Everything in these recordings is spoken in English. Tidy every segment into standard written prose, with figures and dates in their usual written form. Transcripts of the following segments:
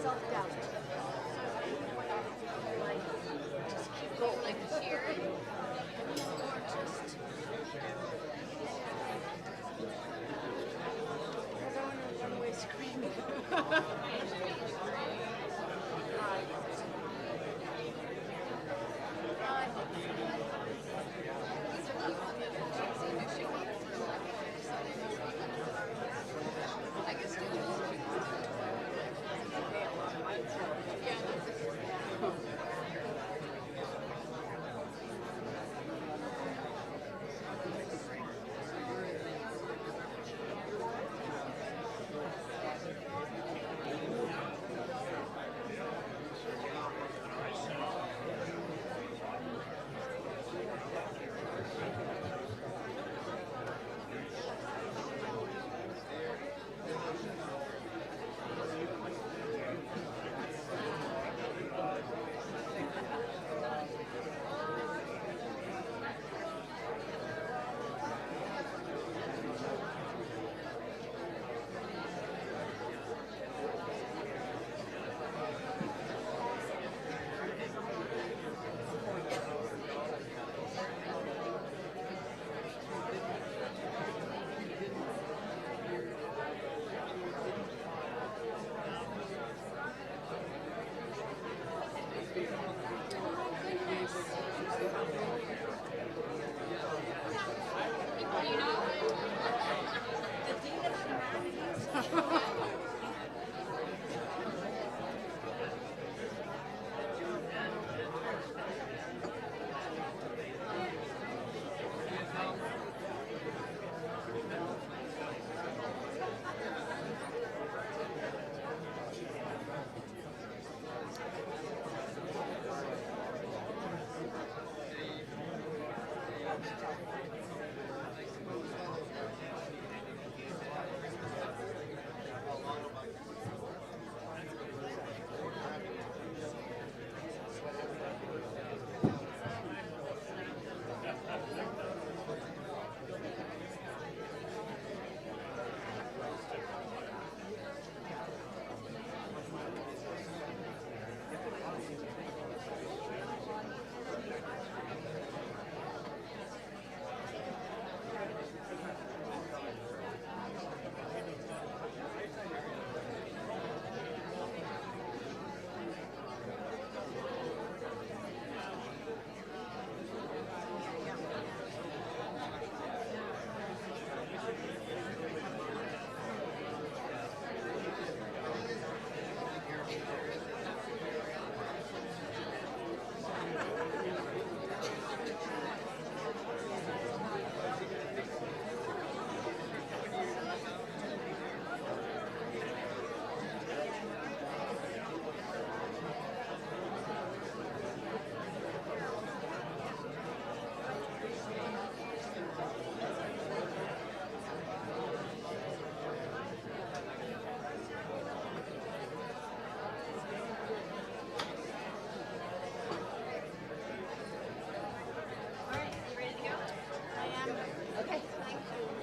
Self-doubt. Just keep going here. Or just... I don't want a one-way screen.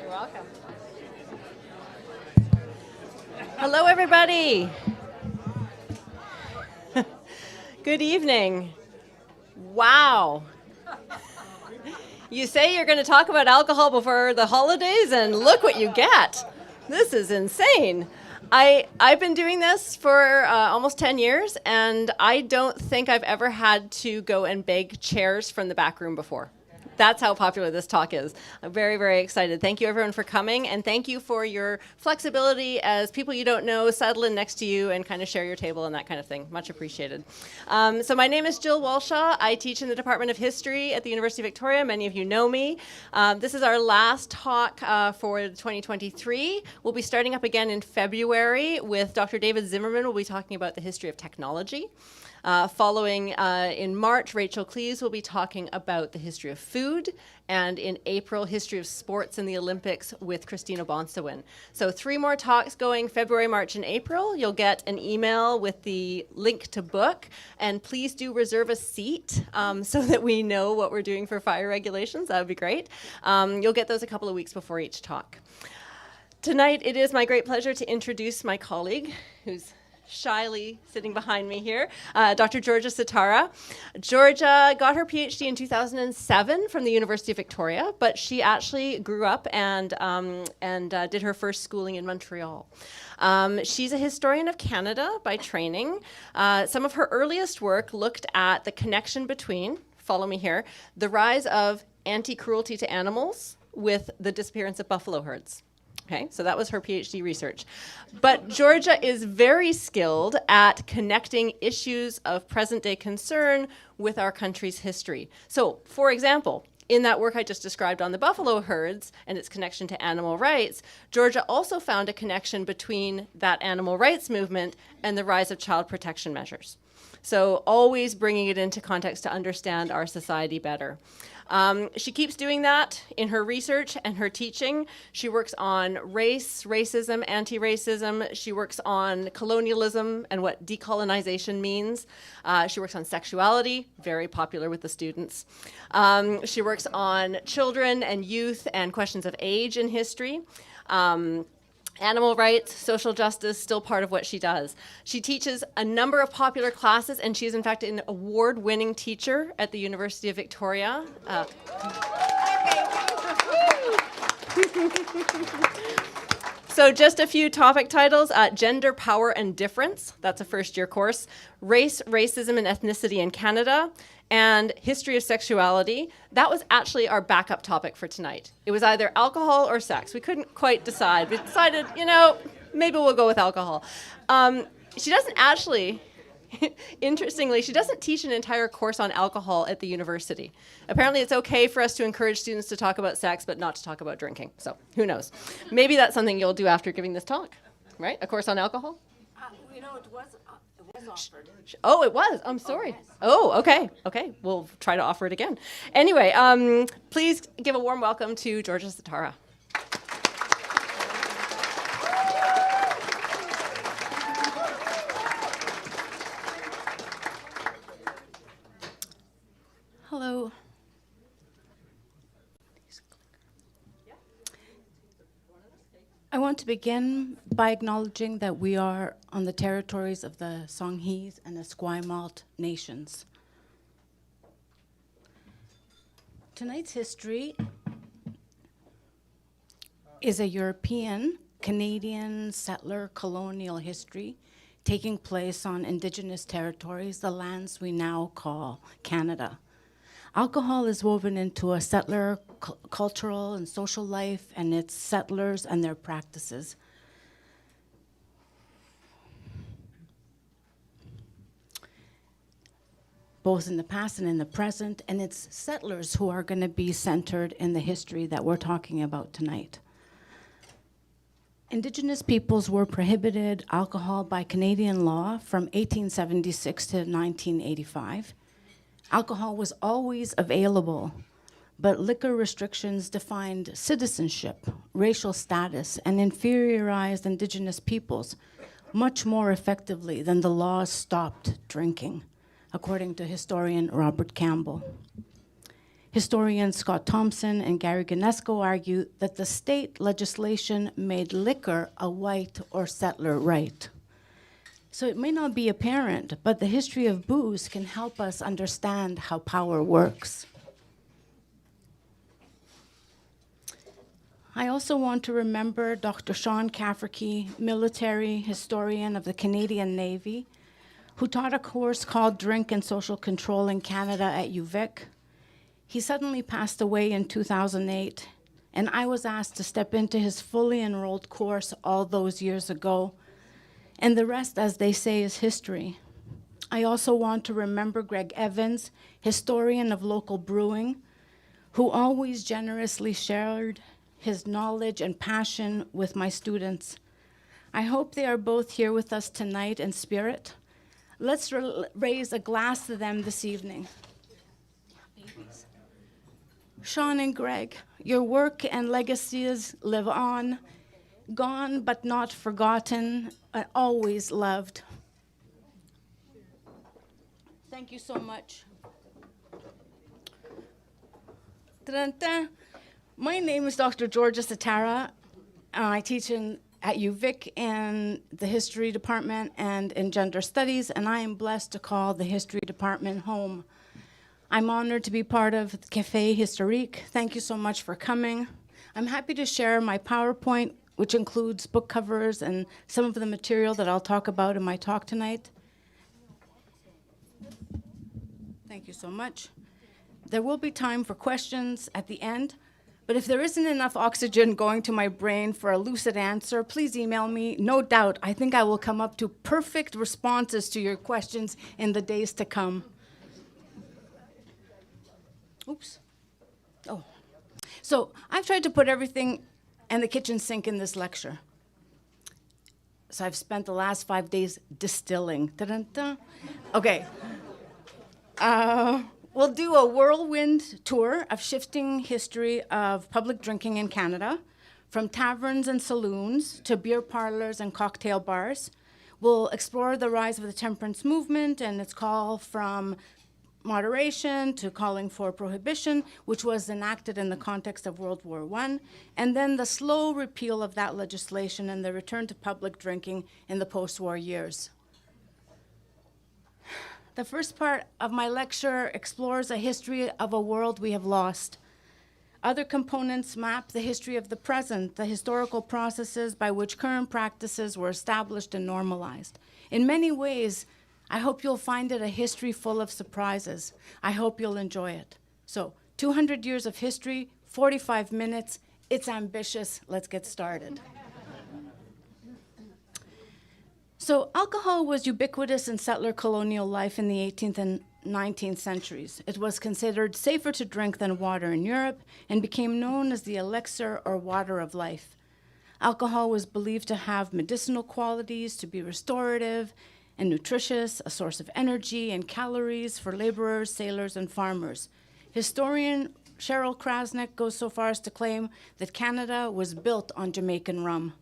Welcome. Hello, everybody. Good evening. Wow. You say you're going to talk about alcohol before the holidays, and look what you get. This is insane. I've been doing this for almost 10 years, and I don't think I've ever had to go and beg chairs from the back room before. That's how popular this talk is. I'm very, very excited. Thank you, everyone, for coming, and thank you for your flexibility as people you don't know settle in next to you and kind of share your table and that kind of thing. Much appreciated. So my name is Jill Walshaw. I teach in the Department of History at the University of Victoria. Many of you know me. This is our last talk for 2023. We'll be starting up again in February with Dr. David Zimmerman. We'll be talking about the history of technology. Following in March, Rachel Cleese will be talking about the history of food, and in April, history of sports and the Olympics with Christina Bonsawin. So 3 more talks going February, March, and April. You'll get an email with the link to book, and please do reserve a seat so that we know what we're doing for fire regulations. That would be great. You'll get those a couple of weeks before each talk. Tonight, it is my great pleasure to introduce my colleague, who's shyly sitting behind me here, Dr. Georgia Sitara. Georgia got her PhD in 2007 from the University of Victoria, but she actually grew up and did her first schooling in Montreal. She's a historian of Canada by training. Some of her earliest work looked at the connection between, follow me here, the rise of anti-cruelty to animals with the disappearance of buffalo herds. Okay, so that was her PhD research. But Georgia is very skilled at connecting issues of present-day concern with our country's history. So, for example, in that work I just described on the buffalo herds and its connection to animal rights, Georgia also found a connection between that animal rights movement and the rise of child protection measures. So always bringing it into context to understand our society better. She keeps doing that in her research and her teaching. She works on race, racism, anti-racism. She works on colonialism and what decolonization means. She works on sexuality, very popular with the students. She works on children and youth and questions of age in history. Animal rights, social justice, still part of what she does. She teaches a number of popular classes, and she's in fact an award-winning teacher at the University of Victoria. So just a few topic titles: Gender, Power, and Difference. That's a first-year course. Race, Racism, and Ethnicity in Canada. And History of Sexuality. That was actually our backup topic for tonight. It was either alcohol or sex. We couldn't quite decide. We decided, maybe we'll go with alcohol. She doesn't actually, interestingly, she doesn't teach an entire course on alcohol at the university. Apparently it's okay for us to encourage students to talk about sex, but not to talk about drinking. So who knows? Maybe that's something you'll do after giving this talk, right? A course on alcohol? It was offered. Oh, it was. I'm sorry. yes. Oh, okay. Okay. We'll try to offer it again. Anyway, please give a warm welcome to Georgia Sitara. Hello. I want to begin by acknowledging that we are on the territories of the Songhees and Esquimalt nations. Tonight's history is a European, Canadian settler colonial history taking place on Indigenous territories, the lands we now call Canada. Alcohol is woven into a settler cultural and social life and its settlers and their practices. Both in the past and in the present, and it's settlers who are going to be centered in the history that we're talking about tonight. Indigenous peoples were prohibited alcohol by Canadian law from 1876 to 1985. Alcohol was always available, but liquor restrictions defined citizenship, racial status, and inferiorized Indigenous peoples much more effectively than the laws stopped drinking, according to historian Robert Campbell. Historians Scott Thompson and Gary Ganesco argue that the state legislation made liquor a white or settler right. So it may not be apparent, but the history of booze can help us understand how power works. I also want to remember Dr. Sean Cafferkey, military historian of the Canadian Navy, who taught a course called Drink and Social Control in Canada at UVic. He suddenly passed away in 2008, and I was asked to step into his fully enrolled course all those years ago. And the rest, as they say, is history. I also want to remember Greg Evans, historian of local brewing, who always generously shared his knowledge and passion with my students. I hope they are both here with us tonight in spirit. Let's raise a glass to them this evening. Sean and Greg, your work and legacies live on, gone but not forgotten, always loved. Thank you so much. Dun-dun. My name is Dr. Georgia Sitara. I teach in at UVic in the history department and in gender studies, and I am blessed to call the history department home. I'm honored to be part of Café Historique. Thank you so much for coming. I'm happy to share my PowerPoint, which includes book covers and some of the material that I'll talk about in my talk tonight. Thank you so much. There will be time for questions at the end, but if there isn't enough oxygen going to my brain for a lucid answer, please email me. No doubt, I think I will come up to perfect responses to your questions in the days to come. Oops. Oh. So I've tried to put everything and the kitchen sink in this lecture. So I've spent the last 5 days distilling. Dun-dun-dun. Okay. We'll do a whirlwind tour of shifting history of public drinking in Canada, from taverns and saloons to beer parlors and cocktail bars. We'll explore the rise of the temperance movement and its call from moderation to calling for prohibition, which was enacted in the context of World War I, and then the slow repeal of that legislation and the return to public drinking in the post-war years. The first part of my lecture explores a history of a world we have lost. Other components map the history of the present, the historical processes by which current practices were established and normalized. In many ways, I hope you'll find it a history full of surprises. I hope you'll enjoy it. So, 200 years of history, 45 minutes. It's ambitious. Let's get started. So alcohol was ubiquitous in settler colonial life in the 18th and 19th centuries. It was considered safer to drink than water in Europe and became known as the elixir or water of life. Alcohol was believed to have medicinal qualities, to be restorative and nutritious, a source of energy and calories for laborers, sailors, and farmers. Historian Cheryl Krasnick goes so far as to claim that Canada was built on Jamaican rum.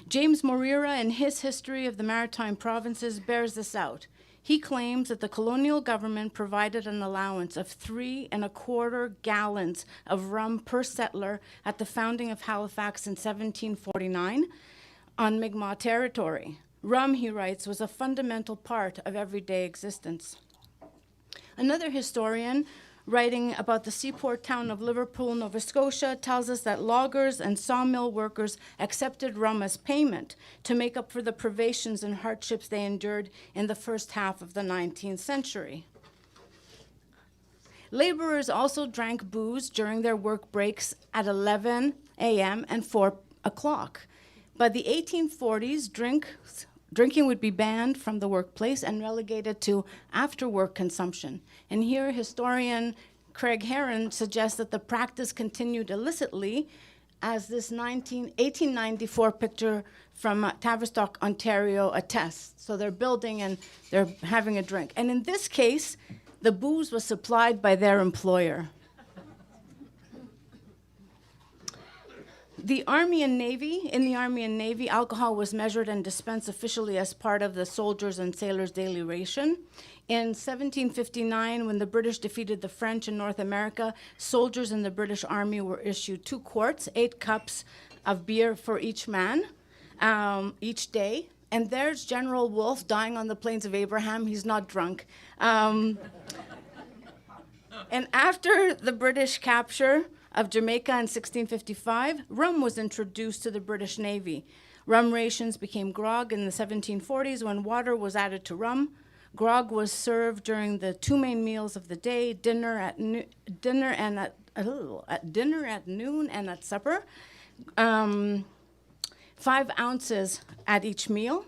James Morira, in his History of the Maritime Provinces, bears this out. He claims that the colonial government provided an allowance of 3¼ gallons of rum per settler at the founding of Halifax in 1749 on Mi'kmaq territory. Rum, he writes, was a fundamental part of everyday existence. Another historian, writing about the seaport town of Liverpool, Nova Scotia, tells us that loggers and sawmill workers accepted rum as payment to make up for the privations and hardships they endured in the first half of the 19th century. Laborers also drank booze during their work breaks at 11 a.m. and 4 o'clock. By the 1840s, drinking would be banned from the workplace and relegated to after-work consumption. And here, historian Craig Heron suggests that the practice continued illicitly, as this 1894 picture from Tavistock, Ontario attests. So they're building and they're having a drink. And in this case, the booze was supplied by their employer. In the Army and Navy, alcohol was measured and dispensed officially as part of the soldiers' and sailors' daily ration. In 1759, when the British defeated the French in North America, soldiers in the British Army were issued 2 quarts, 8 cups of beer for each man each day. And there's General Wolfe dying on the plains of Abraham. He's not drunk. And after the British capture of Jamaica in 1655, rum was introduced to the British Navy. Rum rations became grog in the 1740s when water was added to rum. Grog was served during the 2 main meals of the day, dinner at noon and at supper. 5 ounces at each meal.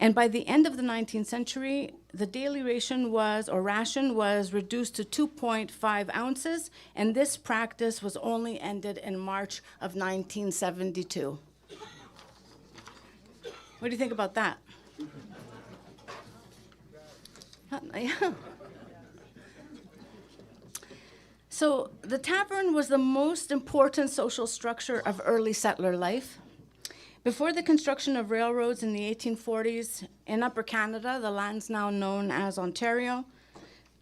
And by the end of the 19th century, the daily ration was reduced to 2.5 ounces, and this practice was only ended in March of 1972. What do you think about that? Yeah. So the tavern was the most important social structure of early settler life. Before the construction of railroads in the 1840s in Upper Canada, the lands now known as Ontario,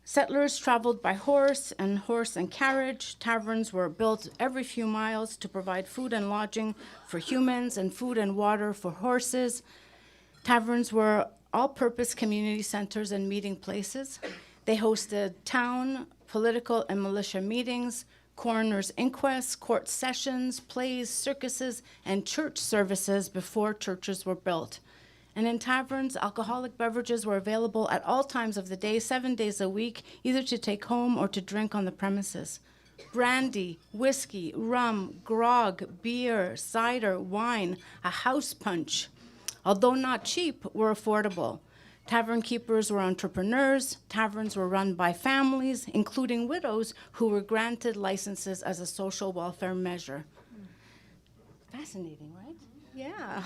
Settlers traveled by horse and carriage. Taverns were built every few miles to provide food and lodging for humans and food and water for horses. Taverns were all-purpose community centers and meeting places. They hosted town, political, and militia meetings, coroner's inquests, court sessions, plays, circuses, and church services before churches were built. And in taverns, alcoholic beverages were available at all times of the day, 7 days a week, either to take home or to drink on the premises. Brandy, whiskey, rum, grog, beer, cider, wine, a house punch, although not cheap, were affordable. Tavern keepers were entrepreneurs. Taverns were run by families, including widows, who were granted licenses as a social welfare measure. Fascinating, right? Yeah.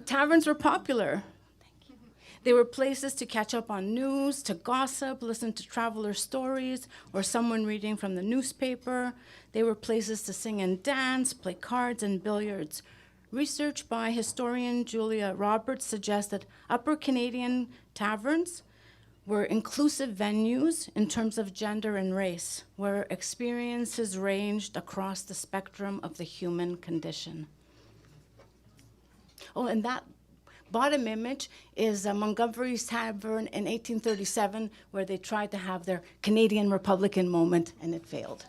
Taverns were popular. Thank you. They were places to catch up on news, to gossip, listen to traveler stories, or someone reading from the newspaper. They were places to sing and dance, play cards and billiards. Research by historian Julia Roberts suggests that Upper Canadian taverns were inclusive venues in terms of gender and race, where experiences ranged across the spectrum of the human condition. Oh, and that bottom image is Montgomery's Tavern in 1837, where they tried to have their Canadian Republican moment, and it failed.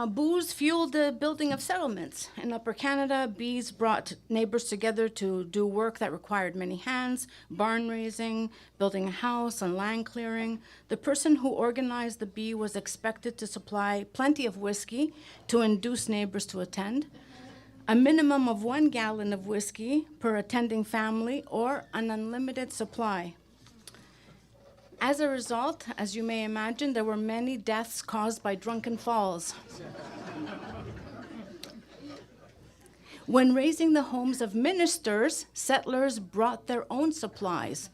Booze fueled the building of settlements. In Upper Canada, bees brought neighbors together to do work that required many hands: barn raising, building a house, and land clearing. The person who organized the bee was expected to supply plenty of whiskey to induce neighbors to attend, a minimum of 1 gallon of whiskey per attending family, or an unlimited supply. As a result, as you may imagine, there were many deaths caused by drunken falls. When raising the homes of ministers, settlers brought their own supplies.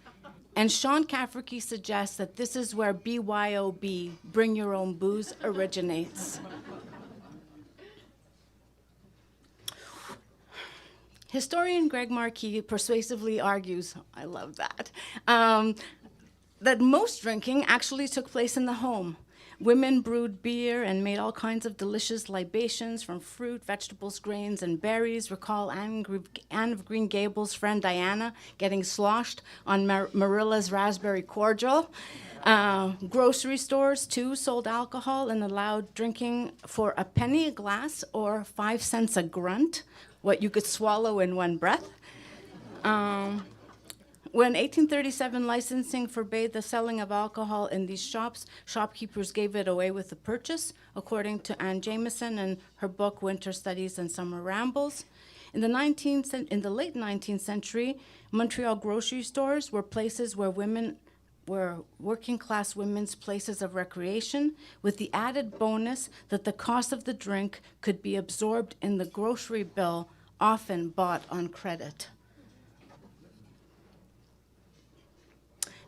And Sean Cafferty suggests that this is where BYOB, bring your own booze, originates. Historian Greg Markey persuasively argues, I love that, that most drinking actually took place in the home. Women brewed beer and made all kinds of delicious libations from fruit, vegetables, grains, and berries. Recall Anne of Green Gables' friend Diana getting sloshed on Marilla's raspberry cordial. Grocery stores, too, sold alcohol and allowed drinking for a penny a glass or 5 cents a grunt, what you could swallow in one breath. When 1837 licensing forbade the selling of alcohol in these shops, shopkeepers gave it away with the purchase, according to Anne Jameson in her book Winter Studies and Summer Rambles. In the late 19th century, Montreal grocery stores were places where working-class women's places of recreation, with the added bonus that the cost of the drink could be absorbed in the grocery bill, often bought on credit.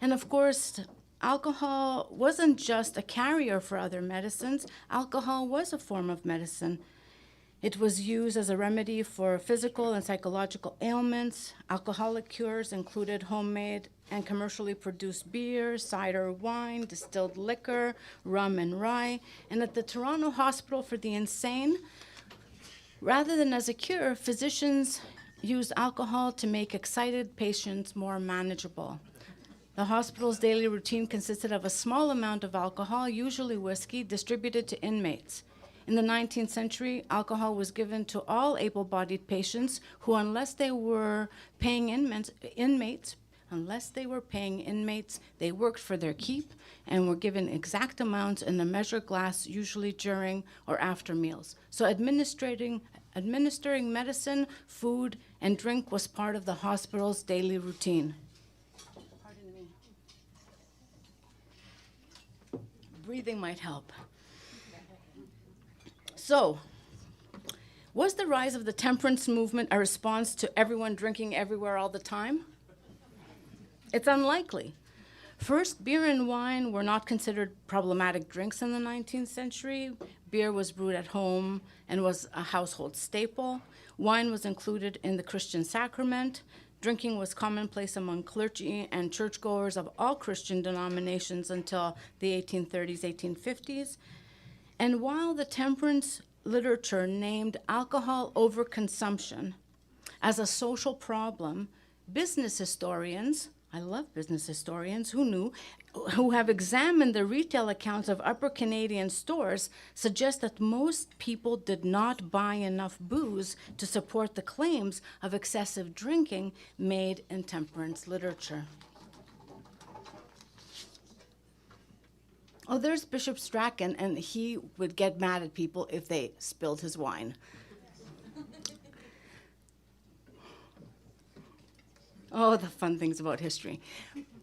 And of course, alcohol wasn't just a carrier for other medicines. Alcohol was a form of medicine. It was used as a remedy for physical and psychological ailments. Alcoholic cures included homemade and commercially produced beer, cider, wine, distilled liquor, rum, and rye. And at the Toronto Hospital for the Insane, rather than as a cure, physicians used alcohol to make excited patients more manageable. The hospital's daily routine consisted of a small amount of alcohol, usually whiskey, distributed to inmates. In the 19th century, alcohol was given to all able-bodied patients who, unless they were paying inmates, they worked for their keep and were given exact amounts in a measured glass, usually during or after meals. So administering medicine, food, and drink was part of the hospital's daily routine. Breathing might help. So, was the rise of the temperance movement a response to everyone drinking everywhere all the time? It's unlikely. First, beer and wine were not considered problematic drinks in the 19th century. Beer was brewed at home and was a household staple. Wine was included in the Christian sacrament. Drinking was commonplace among clergy and churchgoers of all Christian denominations until the 1830s, 1850s. And while the temperance literature named alcohol overconsumption as a social problem, business historians, I love business historians, who knew, who have examined the retail accounts of upper Canadian stores suggest that most people did not buy enough booze to support the claims of excessive drinking made in temperance literature. Oh, there's Bishop Strachan, and he would get mad at people if they spilled his wine. Oh, the fun things about history.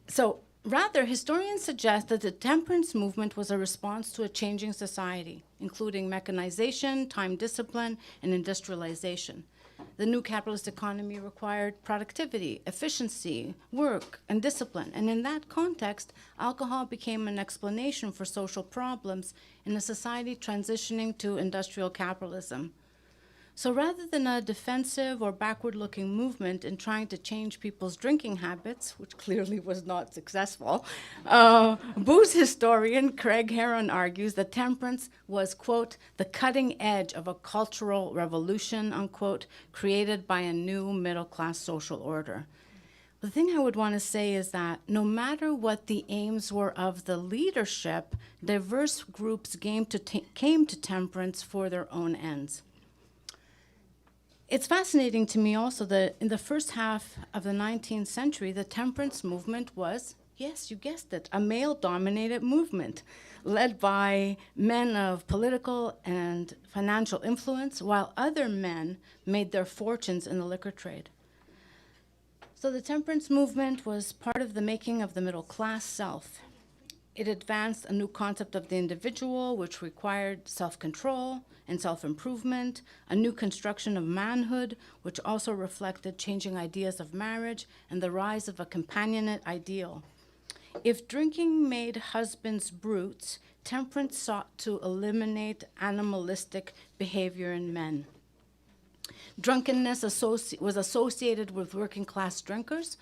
So, rather, historians suggest that the temperance movement was a response to a changing society, including mechanization, time discipline, and industrialization. The new capitalist economy required productivity, efficiency, work, and discipline. And in that context, alcohol became an explanation for social problems in a society transitioning to industrial capitalism. So rather than a defensive or backward-looking movement in trying to change people's drinking habits, which clearly was not successful, booze historian Craig Heron argues that temperance was, quote, the cutting edge of a cultural revolution, unquote, created by a new middle-class social order. The thing I would want to say is that no matter what the aims were of the leadership, diverse groups came to temperance for their own ends. It's fascinating to me also that in the first half of the 19th century, the temperance movement was, yes, you guessed it, a male-dominated movement led by men of political and financial influence, while other men made their fortunes in the liquor trade. So the temperance movement was part of the making of the middle-class self. It advanced a new concept of the individual, which required self-control and self-improvement, a new construction of manhood, which also reflected changing ideas of marriage and the rise of a companionate ideal. If drinking made husbands brutes, temperance sought to eliminate animalistic behavior in men. Drunkenness was associated with working-class drinkers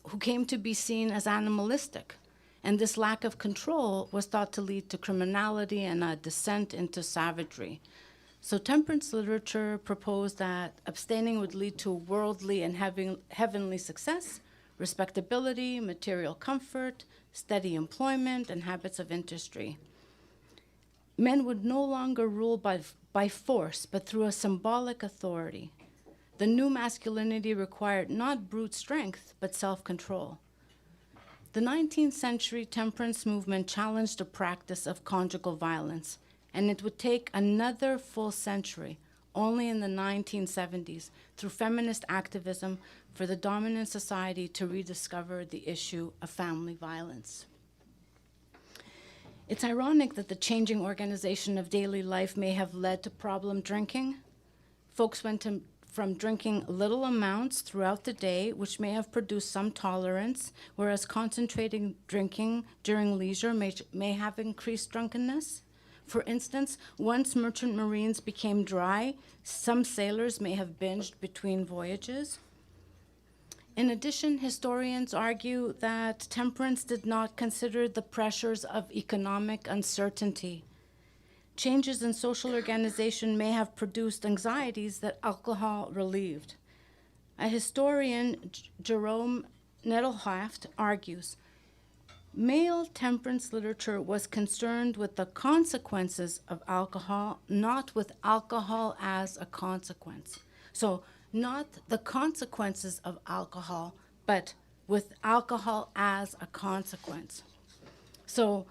who came to be seen as animalistic. And this lack of control was thought to lead to criminality and a descent into savagery. So temperance literature proposed that abstaining would lead to worldly and heavenly success, respectability, material comfort, steady employment, and habits of industry. Men would no longer rule by force, but through a symbolic authority. The new masculinity required not brute strength, but self-control. The 19th century temperance movement challenged the practice of conjugal violence, and it would take another full century, only in the 1970s, through feminist activism for the dominant society to rediscover the issue of family violence. It's ironic that the changing organization of daily life may have led to problem drinking. Folks went from drinking little amounts throughout the day, which may have produced some tolerance, whereas concentrating drinking during leisure may have increased drunkenness. For instance, once merchant marines became dry, some sailors may have binged between voyages. In addition, historians argue that temperance did not consider the pressures of economic uncertainty. Changes in social organization may have produced anxieties that alcohol relieved. A historian, Jerome Nettlehaft, argues, male temperance literature was concerned with the consequences of alcohol, not with alcohol as a consequence. So, not the consequences of alcohol, but with alcohol as a consequence. So,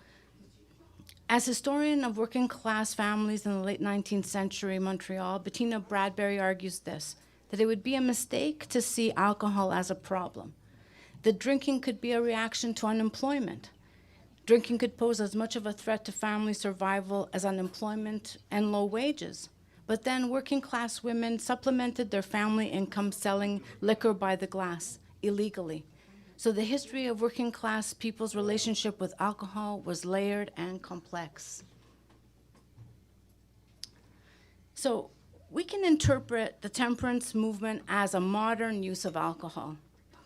as historian of working class families in the late 19th century Montreal, Bettina Bradbury argues this, that it would be a mistake to see alcohol as a problem. The drinking could be a reaction to unemployment. Drinking could pose as much of a threat to family survival as unemployment and low wages. But then working class women supplemented their family income selling liquor by the glass illegally. So the history of working class people's relationship with alcohol was layered and complex. So we can interpret the temperance movement as a modern use of alcohol.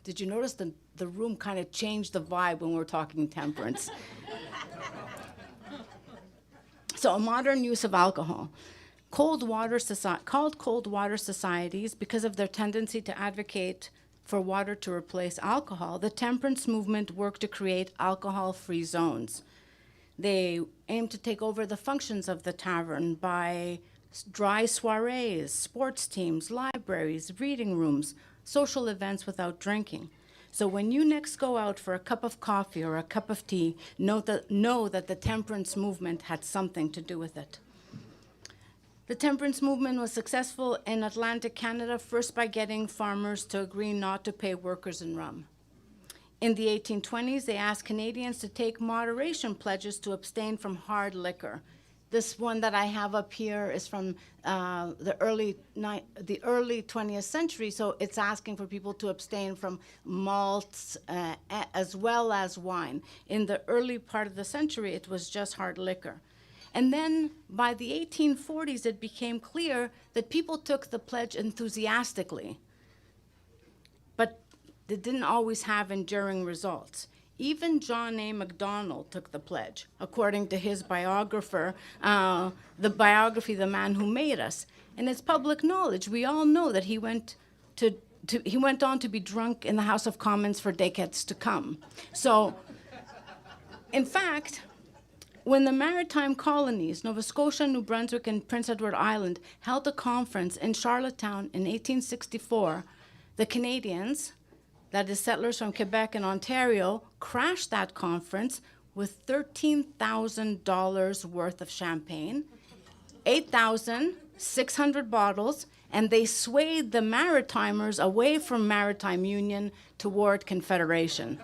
Did you notice the room kind of changed the vibe when we're talking temperance? So a modern use of alcohol. Called cold water societies because of their tendency to advocate for water to replace alcohol, the temperance movement worked to create alcohol-free zones. They aimed to take over the functions of the tavern by dry soirees, sports teams, libraries, reading rooms, social events without drinking. So when you next go out for a cup of coffee or a cup of tea, know that the temperance movement had something to do with it. The temperance movement was successful in Atlantic Canada, first by getting farmers to agree not to pay workers in rum. In the 1820s, they asked Canadians to take moderation pledges to abstain from hard liquor. This one that I have up here is from the early 20th century, so it's asking for people to abstain from malts as well as wine. In the early part of the century, it was just hard liquor. And then by the 1840s, it became clear that people took the pledge enthusiastically, but they didn't always have enduring results. Even John A. Macdonald took the pledge, according to his biographer, the biography, The Man Who Made Us. And it's public knowledge. We all know that he went on to be drunk in the House of Commons for decades to come. So, in fact, when the maritime colonies, Nova Scotia, New Brunswick, and Prince Edward Island, held a conference in Charlottetown in 1864, the Canadians, that is settlers from Quebec and Ontario, crashed that conference with $13,000 worth of champagne, 8,600 bottles, and they swayed the Maritimers away from maritime union toward confederation.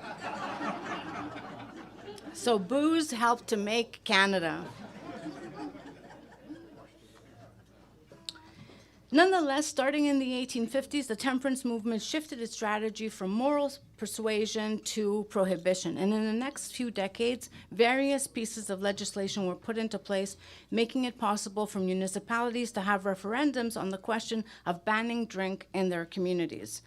So booze helped to make Canada. Nonetheless, starting in the 1850s, the temperance movement shifted its strategy from moral persuasion to prohibition. And in the next few decades, various pieces of legislation were put into place, making it possible for municipalities to have referendums on the question of banning drink in their communities.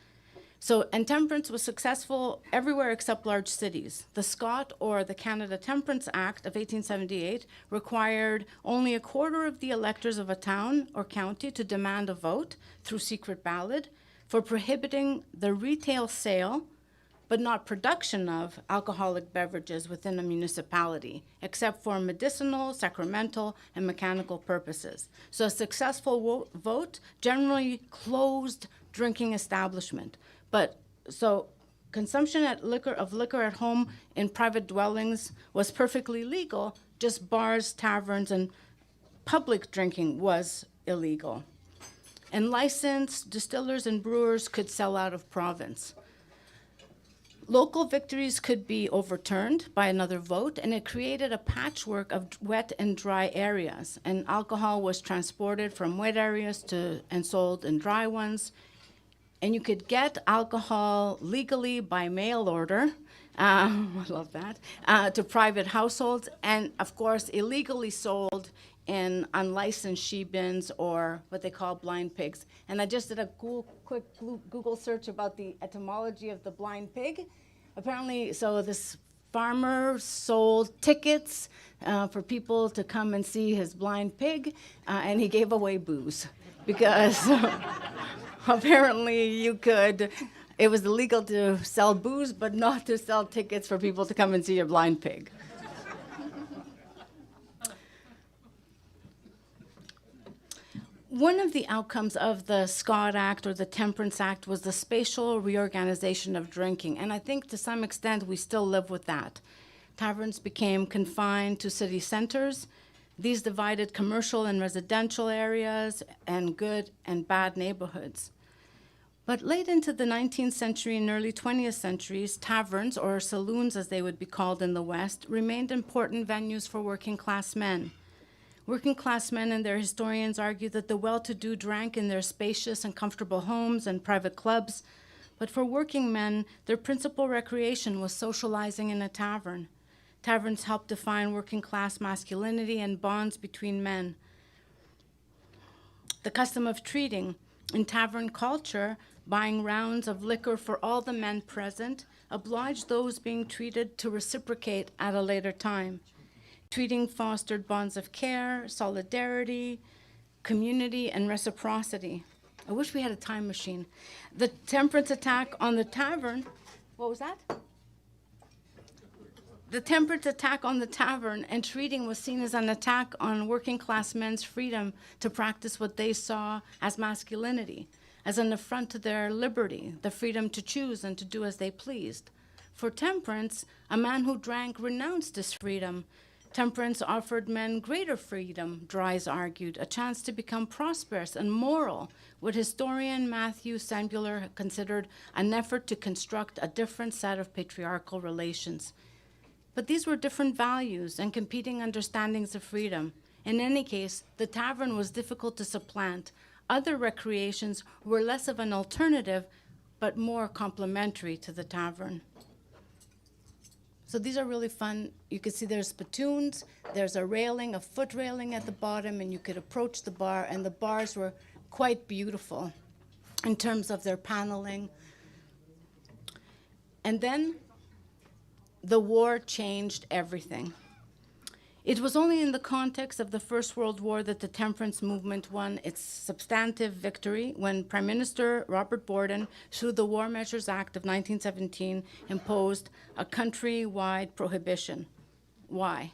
So, and temperance was successful everywhere except large cities. The Scott, or the Canada Temperance Act of 1878, required only a quarter of the electors of a town or county to demand a vote through secret ballot for prohibiting the retail sale, but not production of, alcoholic beverages within a municipality, except for medicinal, sacramental, and mechanical purposes. So a successful vote generally closed drinking establishment. But so consumption of liquor at home in private dwellings was perfectly legal, just bars, taverns, and public drinking was illegal. And licensed distillers and brewers could sell out of province. Local victories could be overturned by another vote, and it created a patchwork of wet and dry areas. And alcohol was transported from wet areas and sold in dry ones. And you could get alcohol legally by mail order, I love that, to private households, and of course illegally sold in unlicensed she-bins, or what they call blind pigs. And I just did a quick Google search about the etymology of the blind pig. Apparently, so this farmer sold tickets for people to come and see his blind pig, and he gave away booze because apparently it was illegal to sell booze, but not to sell tickets for people to come and see your blind pig. One of the outcomes of the Scott Act or the Temperance Act was the spatial reorganization of drinking, and I think to some extent we still live with that. Taverns became confined to city centers. These divided commercial and residential areas and good and bad neighborhoods. But late into the 19th century and early 20th centuries, taverns, or saloons as they would be called in the West, remained important venues for working class men. Working class men and their historians argue that the well-to-do drank in their spacious and comfortable homes and private clubs, but for working men, their principal recreation was socializing in a tavern. Taverns helped define working class masculinity and bonds between men. The custom of treating In tavern culture, buying rounds of liquor for all the men present obliged those being treated to reciprocate at a later time. Treating fostered bonds of care, solidarity, community, and reciprocity. I wish we had a time machine. The temperance attack on the tavern, what was that? The temperance attack on the tavern and treating was seen as an attack on working class men's freedom to practice what they saw as masculinity, as an affront to their liberty, the freedom to choose and to do as they pleased. For temperance, a man who drank renounced his freedom. Temperance offered men greater freedom, Dries argued, a chance to become prosperous and moral, what historian Matthew Sambuler considered an effort to construct a different set of patriarchal relations. But these were different values and competing understandings of freedom. In any case, the tavern was difficult to supplant. Other recreations were less of an alternative, but more complementary to the tavern. So these are really fun. You can see there's spittoons, there's a railing, a foot railing at the bottom, and you could approach the bar, and the bars were quite beautiful in terms of their paneling. And then the war changed everything. It was only in the context of the First World War that the temperance movement won its substantive victory when Prime Minister Robert Borden, through the War Measures Act of 1917, imposed a country-wide prohibition. Why?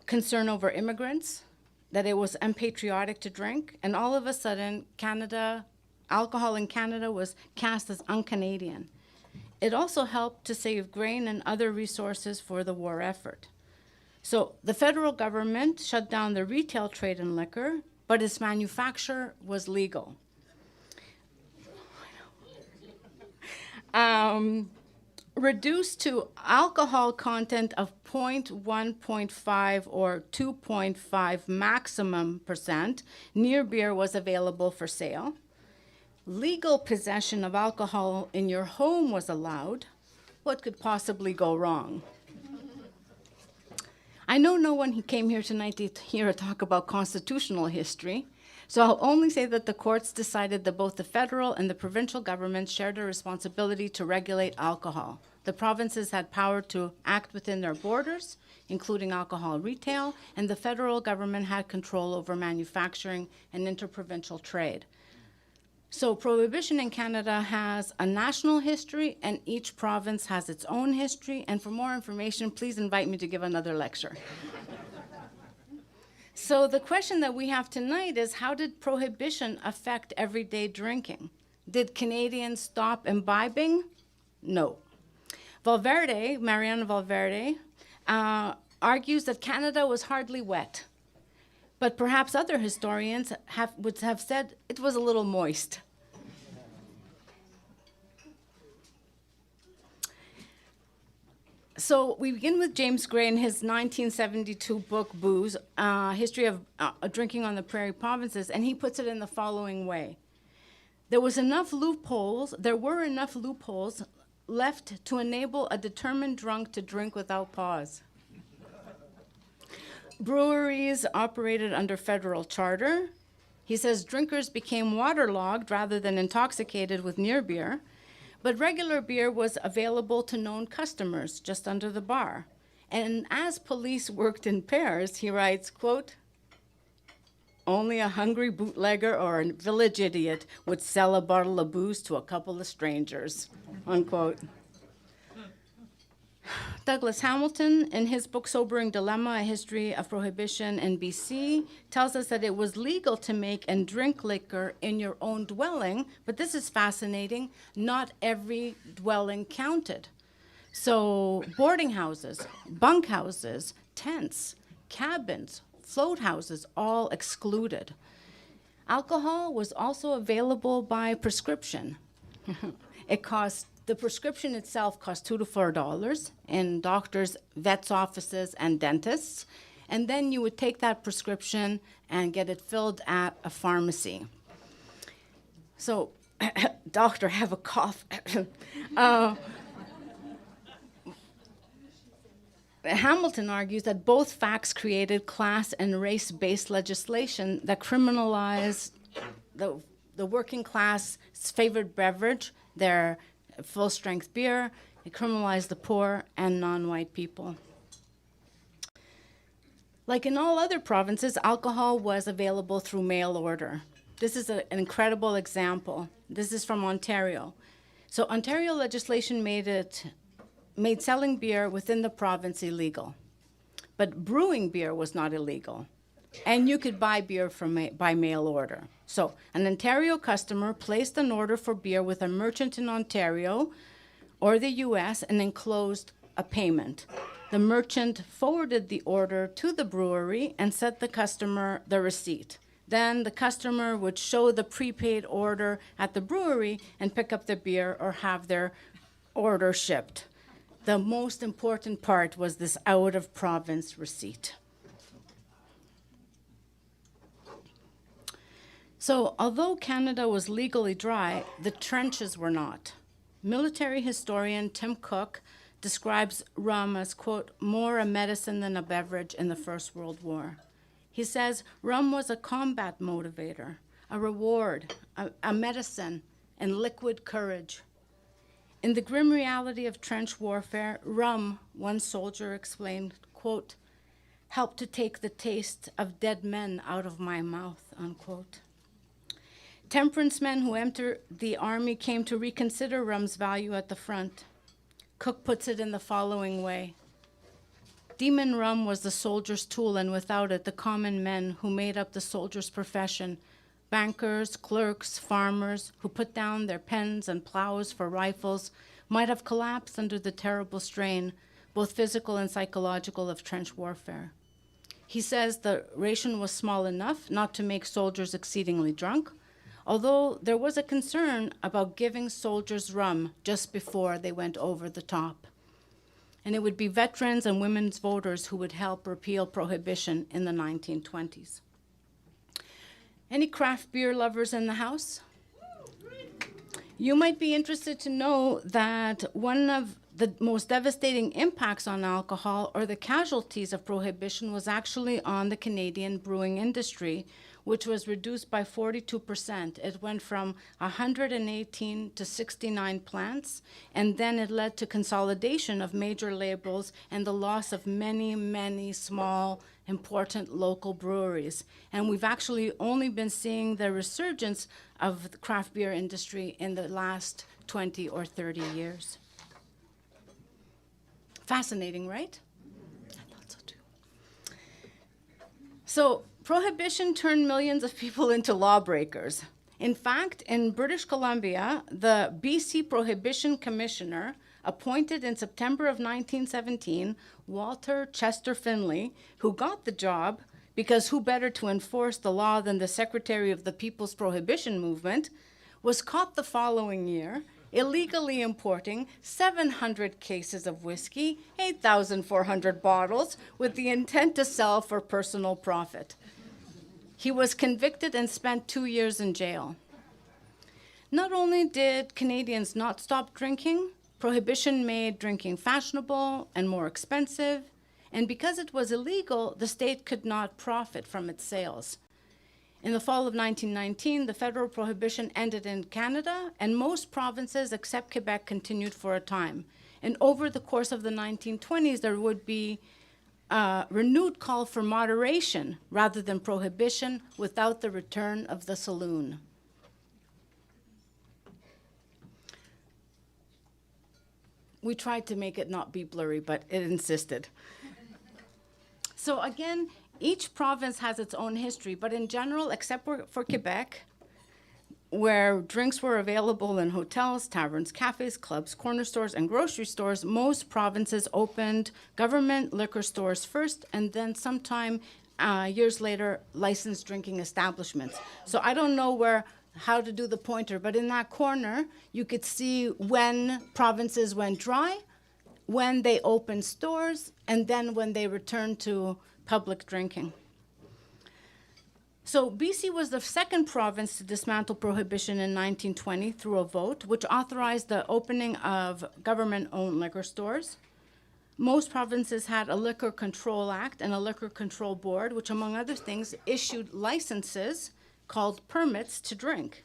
Concern over immigrants, that it was unpatriotic to drink, and all of a sudden, alcohol in Canada was cast as un-Canadian. It also helped to save grain and other resources for the war effort. So the federal government shut down the retail trade in liquor, but its manufacture was legal. Reduced to alcohol content of 0.1, 0.5, or 2.5 maximum percent, near beer was available for sale. Legal possession of alcohol in your home was allowed. What could possibly go wrong? I know no one came here tonight to hear a talk about constitutional history, so I'll only say that the courts decided that both the federal and the provincial governments shared a responsibility to regulate alcohol. The provinces had power to act within their borders, including alcohol retail, and the federal government had control over manufacturing and interprovincial trade. So prohibition in Canada has a national history, and each province has its own history. And for more information, please invite me to give another lecture. So the question that we have tonight is, how did prohibition affect everyday drinking? Did Canadians stop imbibing? No. Mariana Valverde, argues that Canada was hardly wet. But perhaps other historians would have said it was a little moist. So we begin with James Gray in his 1972 book, Booze, History of Drinking on the Prairie Provinces, and he puts it in the following way. There were enough loopholes left to enable a determined drunk to drink without pause. Breweries operated under federal charter. He says drinkers became waterlogged rather than intoxicated with near beer, but regular beer was available to known customers just under the bar. And as police worked in pairs, he writes, quote, only a hungry bootlegger or a village idiot would sell a bottle of booze to a couple of strangers, unquote. Douglas Hamilton, in his book Sobering Dilemma, A History of Prohibition in BC, tells us that it was legal to make and drink liquor in your own dwelling, but this is fascinating, not every dwelling counted. So boarding houses, bunk houses, tents, cabins, float houses, all excluded. Alcohol was also available by prescription. The prescription itself cost $2 to $4 in doctors, vets' offices, and dentists. And then you would take that prescription and get it filled at a pharmacy. So, doctor, I have a cough. Hamilton argues that both facts created class and race-based legislation that criminalized the the working class favorite beverage, their full-strength beer. It criminalized the poor and non-white people. Like in all other provinces, alcohol was available through mail order. This is an incredible example. This is from Ontario. So Ontario legislation made selling beer within the province illegal. But brewing beer was not illegal. And you could buy beer by mail order. So an Ontario customer placed an order for beer with a merchant in Ontario or the US and enclosed a payment. The merchant forwarded the order to the brewery and sent the customer the receipt. Then the customer would show the prepaid order at the brewery and pick up the beer or have their order shipped. The most important part was this out-of-province receipt. So although Canada was legally dry, the trenches were not. Military historian Tim Cook describes rum as, quote, more a medicine than a beverage in the First World War. He says rum was a combat motivator, a reward, a medicine, and liquid courage. In the grim reality of trench warfare, rum, one soldier explained, quote, helped to take the taste of dead men out of my mouth, unquote. Temperance men who entered the army came to reconsider rum's value at the front. Cook puts it in the following way. Demon rum was the soldier's tool, and without it, the common men who made up the soldier's profession, bankers, clerks, farmers, who put down their pens and plows for rifles, might have collapsed under the terrible strain, both physical and psychological, of trench warfare. He says the ration was small enough not to make soldiers exceedingly drunk, although there was a concern about giving soldiers rum just before they went over the top. And it would be veterans and women's voters who would help repeal prohibition in the 1920s. Any craft beer lovers in the house? You might be interested to know that one of the most devastating impacts on alcohol, or the casualties of prohibition, was actually on the Canadian brewing industry, which was reduced by 42%. It went from 118 to 69 plants, and then it led to consolidation of major labels and the loss of many, many small, important local breweries. And we've actually only been seeing the resurgence of the craft beer industry in the last 20 or 30 years. Fascinating, right? I thought so too. So prohibition turned millions of people into lawbreakers. In fact, in British Columbia, the BC Prohibition Commissioner, appointed in September of 1917, Walter Chester Finlay, who got the job because who better to enforce the law than the Secretary of the People's Prohibition Movement, was caught the following year illegally importing 700 cases of whiskey, 8,400 bottles, with the intent to sell for personal profit. He was convicted and spent 2 years in jail. Not only did Canadians not stop drinking, prohibition made drinking fashionable and more expensive, and because it was illegal, the state could not profit from its sales. In the fall of 1919, the federal prohibition ended in Canada, and most provinces except Quebec continued for a time. And over the course of the 1920s, there would be a renewed call for moderation rather than prohibition, without the return of the saloon. We tried to make it not be blurry, but it insisted. So again, each province has its own history, but in general, except for Quebec, where drinks were available in hotels, taverns, cafes, clubs, corner stores, and grocery stores, most provinces opened government liquor stores first, and then sometime years later, licensed drinking establishments. So I don't know how to do the pointer, but in that corner, you could see when provinces went dry, when they opened stores, and then when they returned to public drinking. So BC was the second province to dismantle prohibition in 1920 through a vote, which authorized the opening of government-owned liquor stores. Most provinces had a Liquor Control Act and a Liquor Control Board, which, among other things, issued licenses called permits to drink.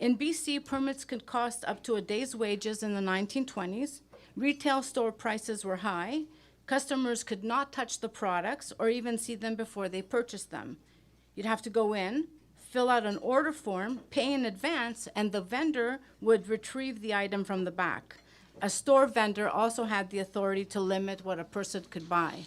In BC, permits could cost up to a day's wages in the 1920s. Retail store prices were high. Customers could not touch the products or even see them before they purchased them. You'd have to go in, fill out an order form, pay in advance, and the vendor would retrieve the item from the back. A store vendor also had the authority to limit what a person could buy.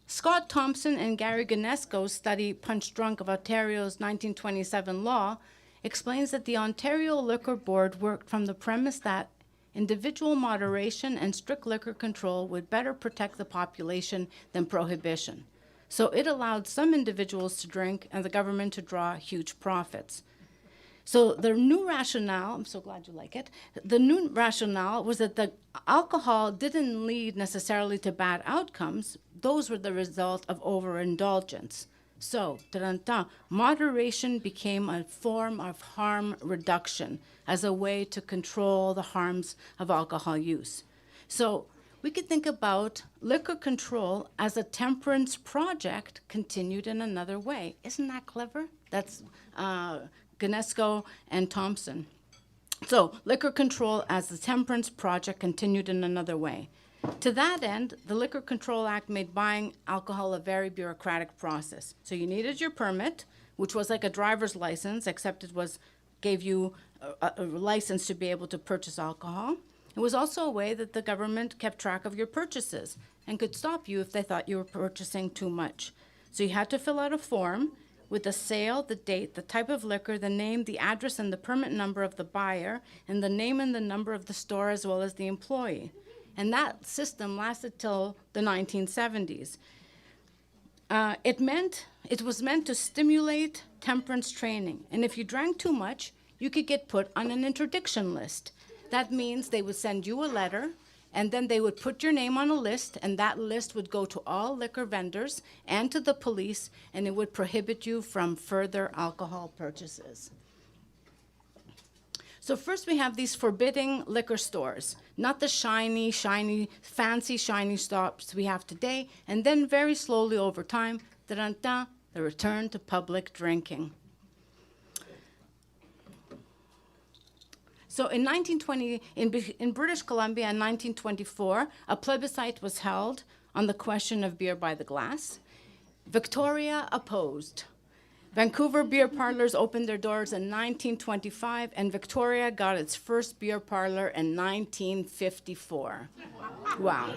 Scott Thompson and Gary Ganesco's study, Punch Drunk, of Ontario's 1927 law, explains that the Ontario Liquor Board worked from the premise that individual moderation and strict liquor control would better protect the population than prohibition. So it allowed some individuals to drink and the government to draw huge profits. So the new rationale, I'm so glad you like it, the new rationale was that the alcohol didn't lead necessarily to bad outcomes. Those were the result of overindulgence. So, moderation became a form of harm reduction as a way to control the harms of alcohol use. So we could think about liquor control as a temperance project continued in another way. Isn't that clever? That's Ganesco and Thompson. So liquor control as the temperance project continued in another way. To that end, the Liquor Control Act made buying alcohol a very bureaucratic process. So you needed your permit, which was like a driver's license, except it gave you a license to be able to purchase alcohol. It was also a way that the government kept track of your purchases and could stop you if they thought you were purchasing too much. So you had to fill out a form with the sale, the date, the type of liquor, the name, the address, and the permit number of the buyer, and the name and the number of the store as well as the employee. And that system lasted till the 1970s. It was meant to stimulate temperance training. And if you drank too much, you could get put on an interdiction list. That means they would send you a letter, and then they would put your name on a list, and that list would go to all liquor vendors and to the police, and it would prohibit you from further alcohol purchases. So first we have these forbidding liquor stores, not the shiny, fancy stops we have today, and then very slowly over time, the return to public drinking. So in 1920, in British Columbia in 1924, a plebiscite was held on the question of beer by the glass. Victoria opposed. Vancouver beer parlors opened their doors in 1925, and Victoria got its first beer parlor in 1954. Wow.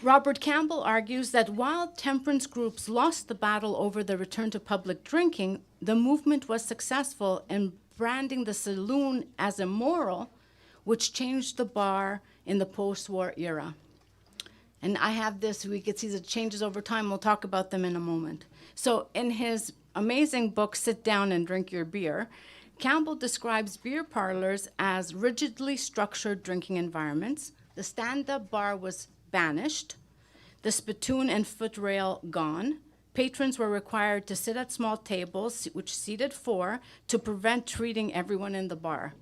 Robert Campbell argues that while temperance groups lost the battle over the return to public drinking, the movement was successful in branding the saloon as immoral, which changed the bar in the post-war era. And I have this, we could see the changes over time. We'll talk about them in a moment. So in his amazing book, Sit Down and Drink Your Beer, Campbell describes beer parlors as rigidly structured drinking environments. The stand-up bar was banished, the spittoon and footrail gone. Patrons were required to sit at small tables, which seated 4, to prevent treating everyone in the bar.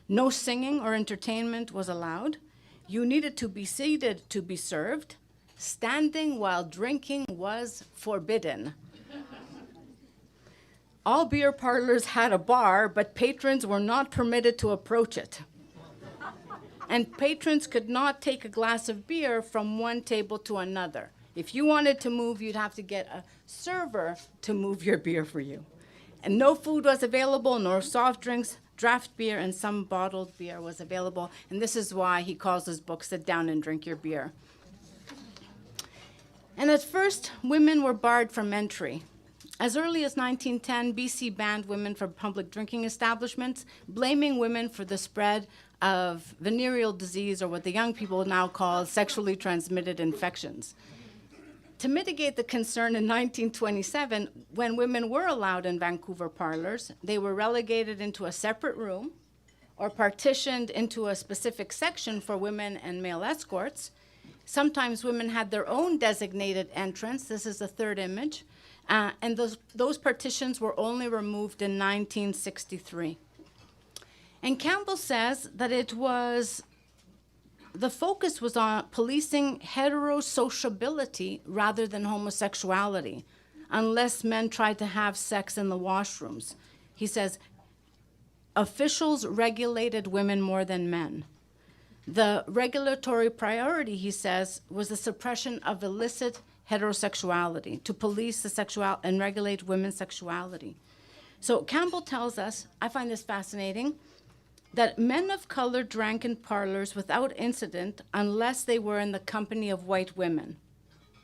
No singing or entertainment was allowed. You needed to be seated to be served. Standing while drinking was forbidden. All beer parlors had a bar, but patrons were not permitted to approach it. And patrons could not take a glass of beer from one table to another. If you wanted to move, you'd have to get a server to move your beer for you. And no food was available, nor soft drinks. Draft beer and some bottled beer was available. And this is why he calls his book, Sit Down and Drink Your Beer. And at first, women were barred from entry. As early as 1910, BC banned women from public drinking establishments, blaming women for the spread of venereal disease, or what the young people now call sexually transmitted infections. To mitigate the concern in 1927, when women were allowed in Vancouver parlors, they were relegated into a separate room or partitioned into a specific section for women and male escorts. Sometimes women had their own designated entrance. This is the third image. And those partitions were only removed in 1963. And Campbell says that the focus was on policing heterosociability rather than homosexuality. unless men tried to have sex in the washrooms. He says, officials regulated women more than men. The regulatory priority, he says, was the suppression of illicit heterosexuality, to police the sexual and regulate women's sexuality. So Campbell tells us, I find this fascinating, that men of color drank in parlors without incident unless they were in the company of white women.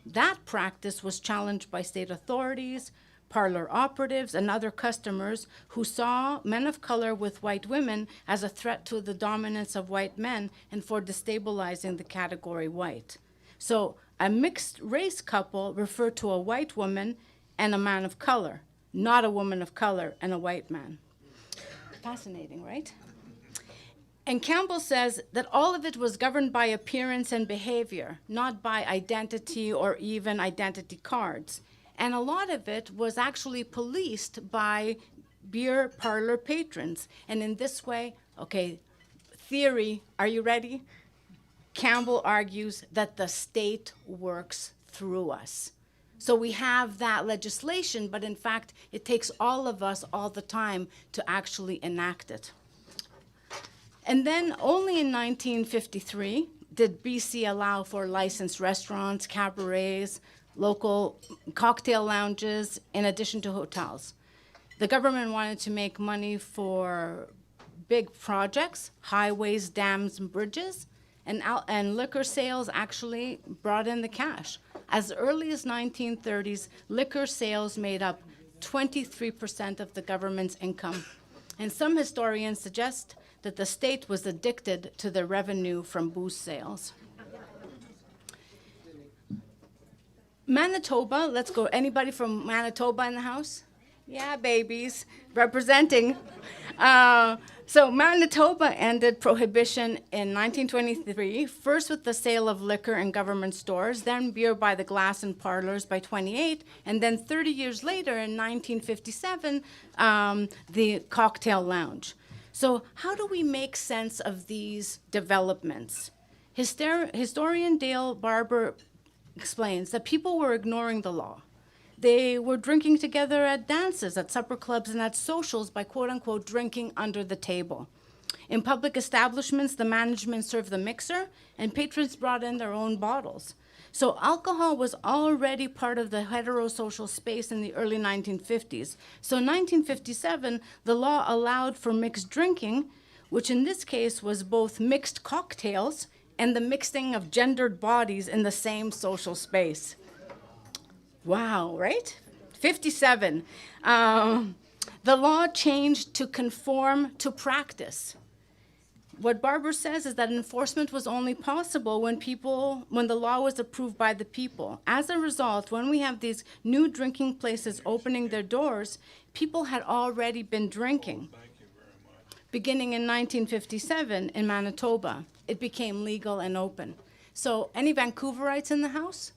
That practice was challenged by state authorities, parlor operatives, and other customers who saw men of color with white women as a threat to the dominance of white men and for destabilizing the category white. So a mixed race couple referred to a white woman and a man of color, not a woman of color and a white man. Fascinating, right? And Campbell says that all of it was governed by appearance and behavior, not by identity or even identity cards. And a lot of it was actually policed by beer parlor patrons. And in this way, okay, theory, are you ready? Campbell argues that the state works through us. So we have that legislation, but in fact, it takes all of us all the time to actually enact it. And then only in 1953 did BC allow for licensed restaurants, cabarets, local cocktail lounges, in addition to hotels. The government wanted to make money for big projects, highways, dams, and bridges, and liquor sales actually brought in the cash. As early as 1930s, liquor sales made up 23% of the government's income. And some historians suggest that the state was addicted to the revenue from booze sales. Manitoba, let's go. Anybody from Manitoba in the house? Yeah, babies, representing. So Manitoba ended prohibition in 1923, first with the sale of liquor in government stores, then beer by the glass in parlors by 28, and then 30 years later in 1957, the cocktail lounge. So how do we make sense of these developments? Historian Dale Barber explains that people were ignoring the law. They were drinking together at dances, at supper clubs, and at socials by quote-unquote drinking under the table. In public establishments, the management served the mixer, and patrons brought in their own bottles. So alcohol was already part of the heterosocial space in the early 1950s. So in 1957, the law allowed for mixed drinking, which in this case was both mixed cocktails and the mixing of gendered bodies in the same social space. Wow, right? 57. The law changed to conform to practice. What Barber says is that enforcement was only possible when the law was approved by the people. As a result, when we have these new drinking places opening their doors, people had already been drinking. Beginning in 1957 in Manitoba, it became legal and open. So, any Vancouverites in the house?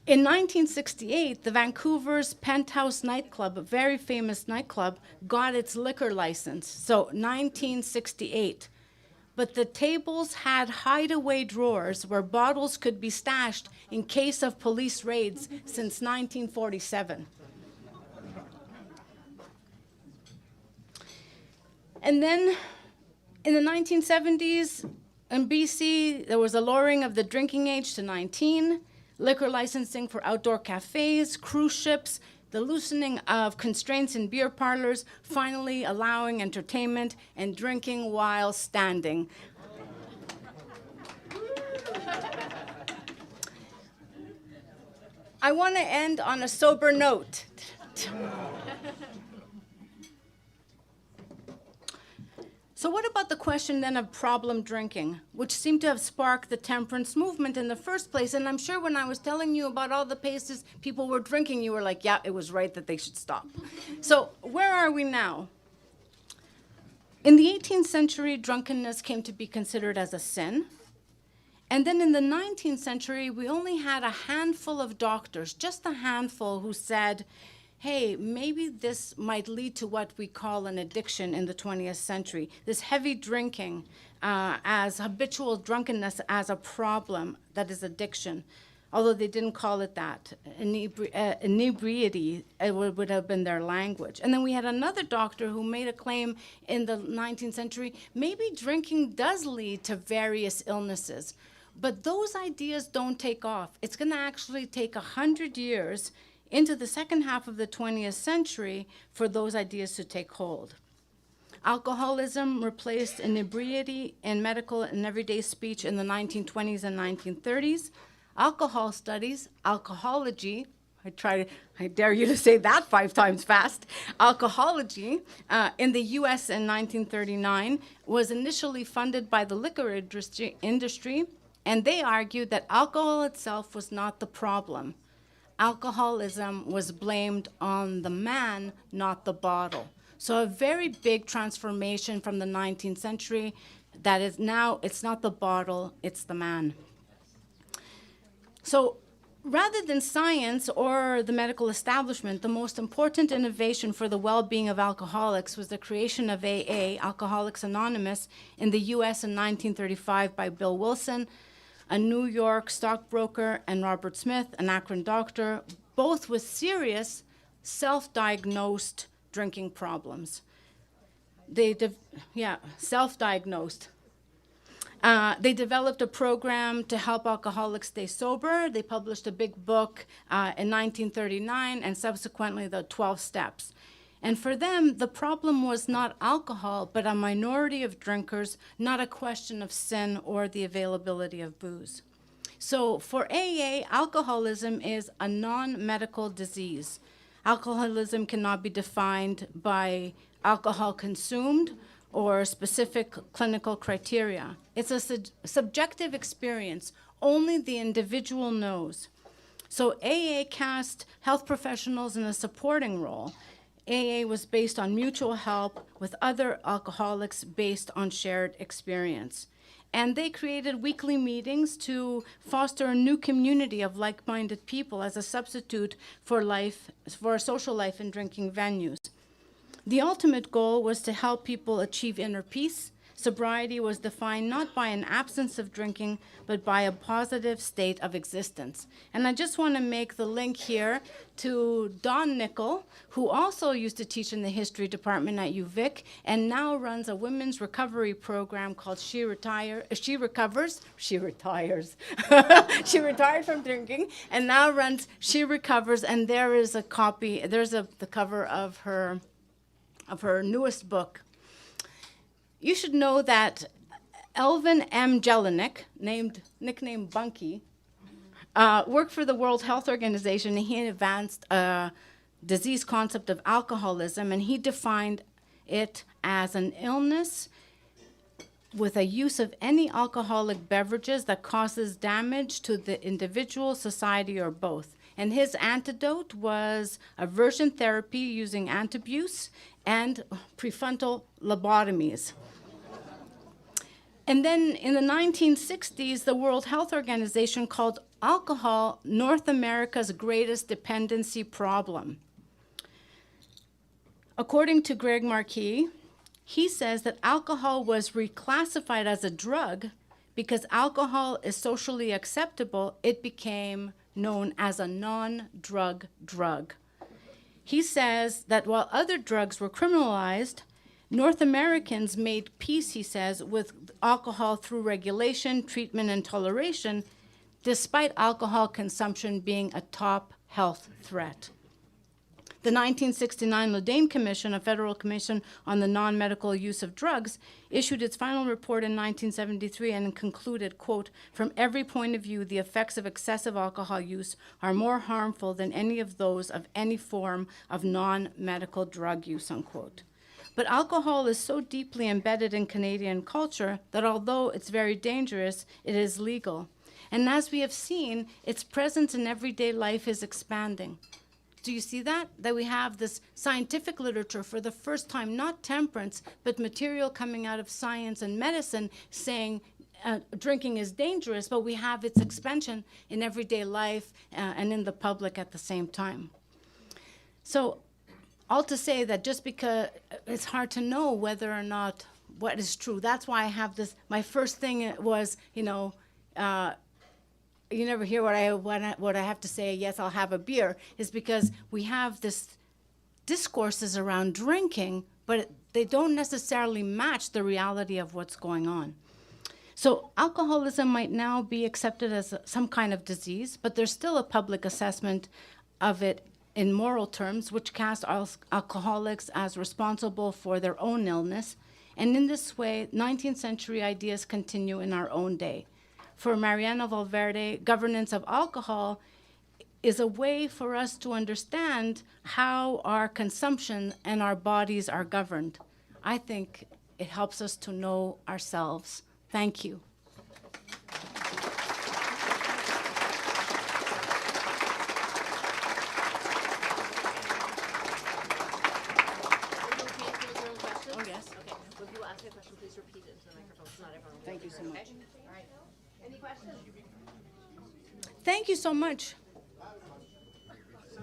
In 1968, the Vancouver's Penthouse nightclub, a very famous nightclub, got its liquor license. So 1968. But the tables had hideaway drawers where bottles could be stashed in case of police raids since 1947. And then in the 1970s, in BC, there was a lowering of the drinking age to 19. Liquor licensing for outdoor cafes, cruise ships, the loosening of constraints in beer parlors, finally allowing entertainment and drinking while standing. I want to end on a sober note. So what about the question then of problem drinking, which seemed to have sparked the temperance movement in the first place? And I'm sure when I was telling you about all the places people were drinking, you were like, yeah, it was right that they should stop. So where are we now? In the 18th century, drunkenness came to be considered as a sin. And then in the 19th century, we only had a handful of doctors, just a handful, who said, hey, maybe this might lead to what we call an addiction in the 20th century, this heavy drinking as habitual drunkenness as a problem that is addiction. although they didn't call it that. Inebriety would have been their language. And then we had another doctor who made a claim in the 19th century, maybe drinking does lead to various illnesses. But those ideas don't take off. It's going to actually take 100 years into the second half of the 20th century for those ideas to take hold. Alcoholism replaced inebriety in medical and everyday speech in the 1920s and 1930s. Alcohol studies, alcohology, I dare you to say that 5 times fast. Alcohology in the US in 1939 was initially funded by the liquor industry, and they argued that alcohol itself was not the problem. Alcoholism was blamed on the man, not the bottle. So a very big transformation from the 19th century that is now, it's not the bottle, it's the man. So rather than science or the medical establishment, the most important innovation for the well-being of alcoholics was the creation of AA, Alcoholics Anonymous, in the US in 1935 by Bill Wilson, a New York stockbroker, and Robert Smith, an Akron doctor, both with serious self-diagnosed drinking problems. Self-diagnosed. They developed a program to help alcoholics stay sober. They published a big book in 1939 and subsequently the 12 Steps. And for them, the problem was not alcohol, but a minority of drinkers, not a question of sin or the availability of booze. So for AA, alcoholism is a non-medical disease. Alcoholism cannot be defined by alcohol consumed or specific clinical criteria. It's a subjective experience. Only the individual knows. So AA cast health professionals in a supporting role. AA was based on mutual help with other alcoholics based on shared experience. And they created weekly meetings to foster a new community of like-minded people as a substitute for social life in drinking venues. The ultimate goal was to help people achieve inner peace. Sobriety was defined not by an absence of drinking, but by a positive state of existence. And I just want to make the link here to Dawn Nickel, who also used to teach in the history department at UVic and now runs a women's recovery program called She Retires. She retired from drinking and now runs She Recovers, and there is a copy, the cover of her newest book. You should know that Elvin M. Jelinek, nicknamed Bunky, worked for the World Health Organization, and he advanced a disease concept of alcoholism, and he defined it as an illness with a use of any alcoholic beverages that causes damage to the individual, society, or both. And his antidote was aversion therapy using antabuse and prefrontal lobotomies. And then in the 1960s, the World Health Organization called alcohol North America's greatest dependency problem. According to Greg Markey, he says that alcohol was reclassified as a drug because alcohol is socially acceptable. It became known as a non-drug drug. He says that while other drugs were criminalized, North Americans made peace, he says, with alcohol through regulation, treatment, and toleration, despite alcohol consumption being a top health threat. The 1969 Ledain Commission, a federal commission on the non-medical use of drugs, issued its final report in 1973 and concluded, quote, "From every point of view, the effects of excessive alcohol use are more harmful than any of those of any form of non-medical drug use," unquote. But alcohol is so deeply embedded in Canadian culture that although it's very dangerous, it is legal. And as we have seen, its presence in everyday life is expanding. Do you see that? That we have this scientific literature for the first time, not temperance, but material coming out of science and medicine saying drinking is dangerous, but we have its expansion in everyday life and in the public at the same time. So all to say that just because it's hard to know whether or not what is true. That's why I have this, my first thing was, you never hear what I have to say, yes, I'll have a beer, is because we have this discourses around drinking, but they don't necessarily match the reality of what's going on. So alcoholism might now be accepted as some kind of disease, but there's still a public assessment of it in moral terms, which cast alcoholics as responsible for their own illness. And in this way, 19th century ideas continue in our own day. For Mariano Valverde, governance of alcohol is a way for us to understand how our consumption and our bodies are governed. I think it helps us to know ourselves. Thank you. Oh, yes. Okay. So if you ask a question, please repeat it into the microphone, so not everyone will Thank you so much. All right. Any questions? Thank you so much. So,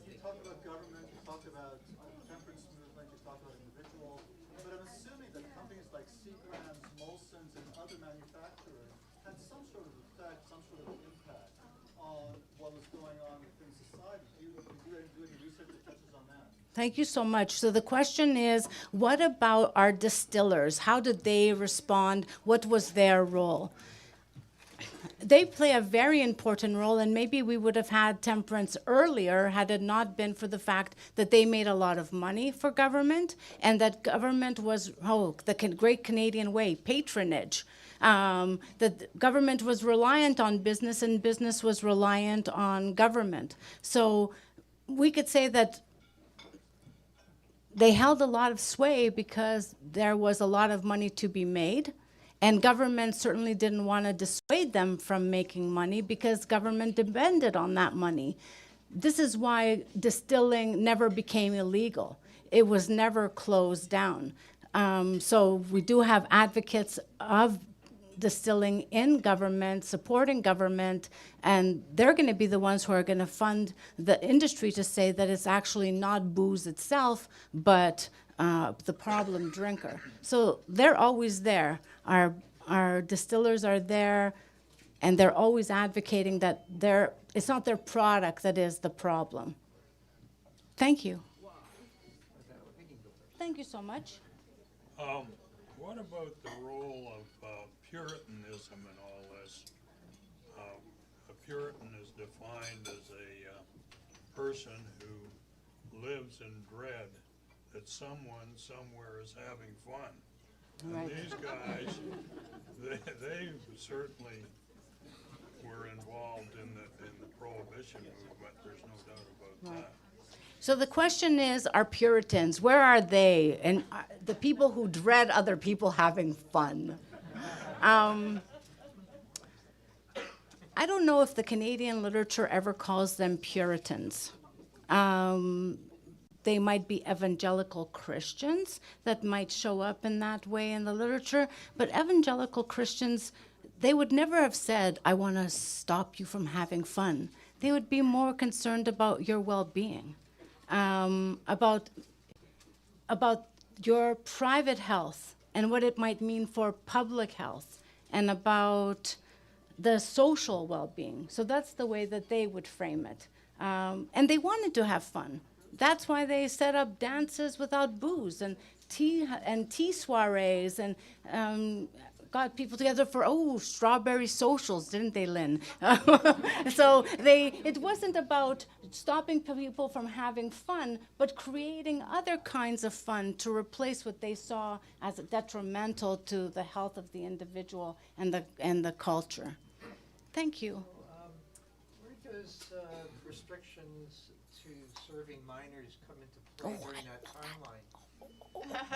you talked about government, you talked about temperance movement, you talked about individuals, but I'm assuming that companies like Seagram's, Molson's, and other manufacturers had some sort of effect, some sort of impact on what was going on within society. Do you do any research that touches on that? Thank you so much. So the question is, what about our distillers? How did they respond? What was their role? They play a very important role, and maybe we would have had temperance earlier had it not been for the fact that they made a lot of money for government, and that government was, the great Canadian way, patronage. That government was reliant on business, and business was reliant on government. So we could say that they held a lot of sway because there was a lot of money to be made. And government certainly didn't want to dissuade them from making money because government depended on that money. This is why distilling never became illegal. It was never closed down. So we do have advocates of distilling in government, supporting government, and they're going to be the ones who are going to fund the industry to say that it's actually not booze itself, but the problem drinker. So they're always there. Our distillers are there, and they're always advocating that it's not their product that is the problem. Thank you. Thank you so much. What about the role of Puritanism in all this? A Puritan is defined as a person who lives in dread that someone somewhere is having fun. Right. And these guys, they certainly were involved in the Prohibition movement. There's no doubt about that. So the question is, are Puritans, where are they? And the people who dread other people having fun. I don't know if the Canadian literature ever calls them Puritans. They might be evangelical Christians that might show up in that way in the literature, but evangelical Christians, they would never have said, I want to stop you from having fun. They would be more concerned about your well-being, about your private health and what it might mean for public health, and about the social well-being. So that's the way that they would frame it. And they wanted to have fun. That's why they set up dances without booze and tea soirees and got people together for strawberry socials, didn't they, Lynn? So it wasn't about stopping people from having fun, but creating other kinds of fun to replace what they saw as detrimental to the health of the individual and the culture. Thank you. Where does restrictions to serving minors come into play during that timeline?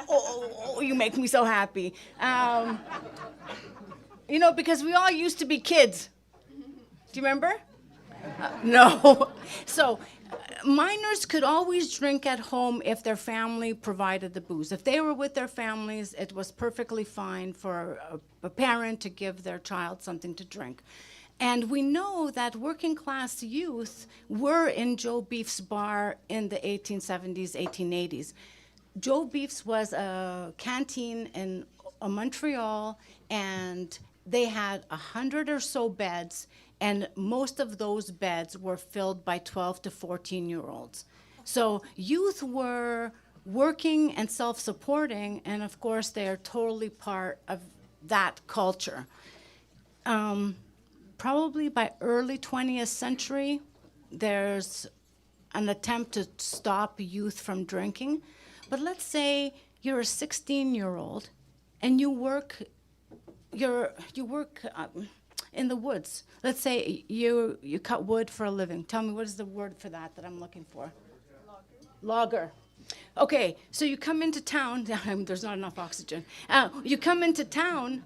Oh, you make me so happy. Because we all used to be kids. Do you remember? No. So minors could always drink at home if their family provided the booze. If they were with their families, it was perfectly fine for a parent to give their child something to drink. And we know that working class youth were in Joe Beef's bar in the 1870s, 1880s. Joe Beef's was a canteen in Montreal, and they had 100 or so beds, and most of those beds were filled by 12 to 14-year-olds. So youth were working and self-supporting, and of course, they are totally part of that culture. Probably by early 20th century, there's an attempt to stop youth from drinking. But let's say you're a 16-year-old and you work in the woods. Let's say you cut wood for a living. Tell me, what is the word for that I'm looking for? Logger. Okay, so you come into town. There's not enough oxygen. You come into town.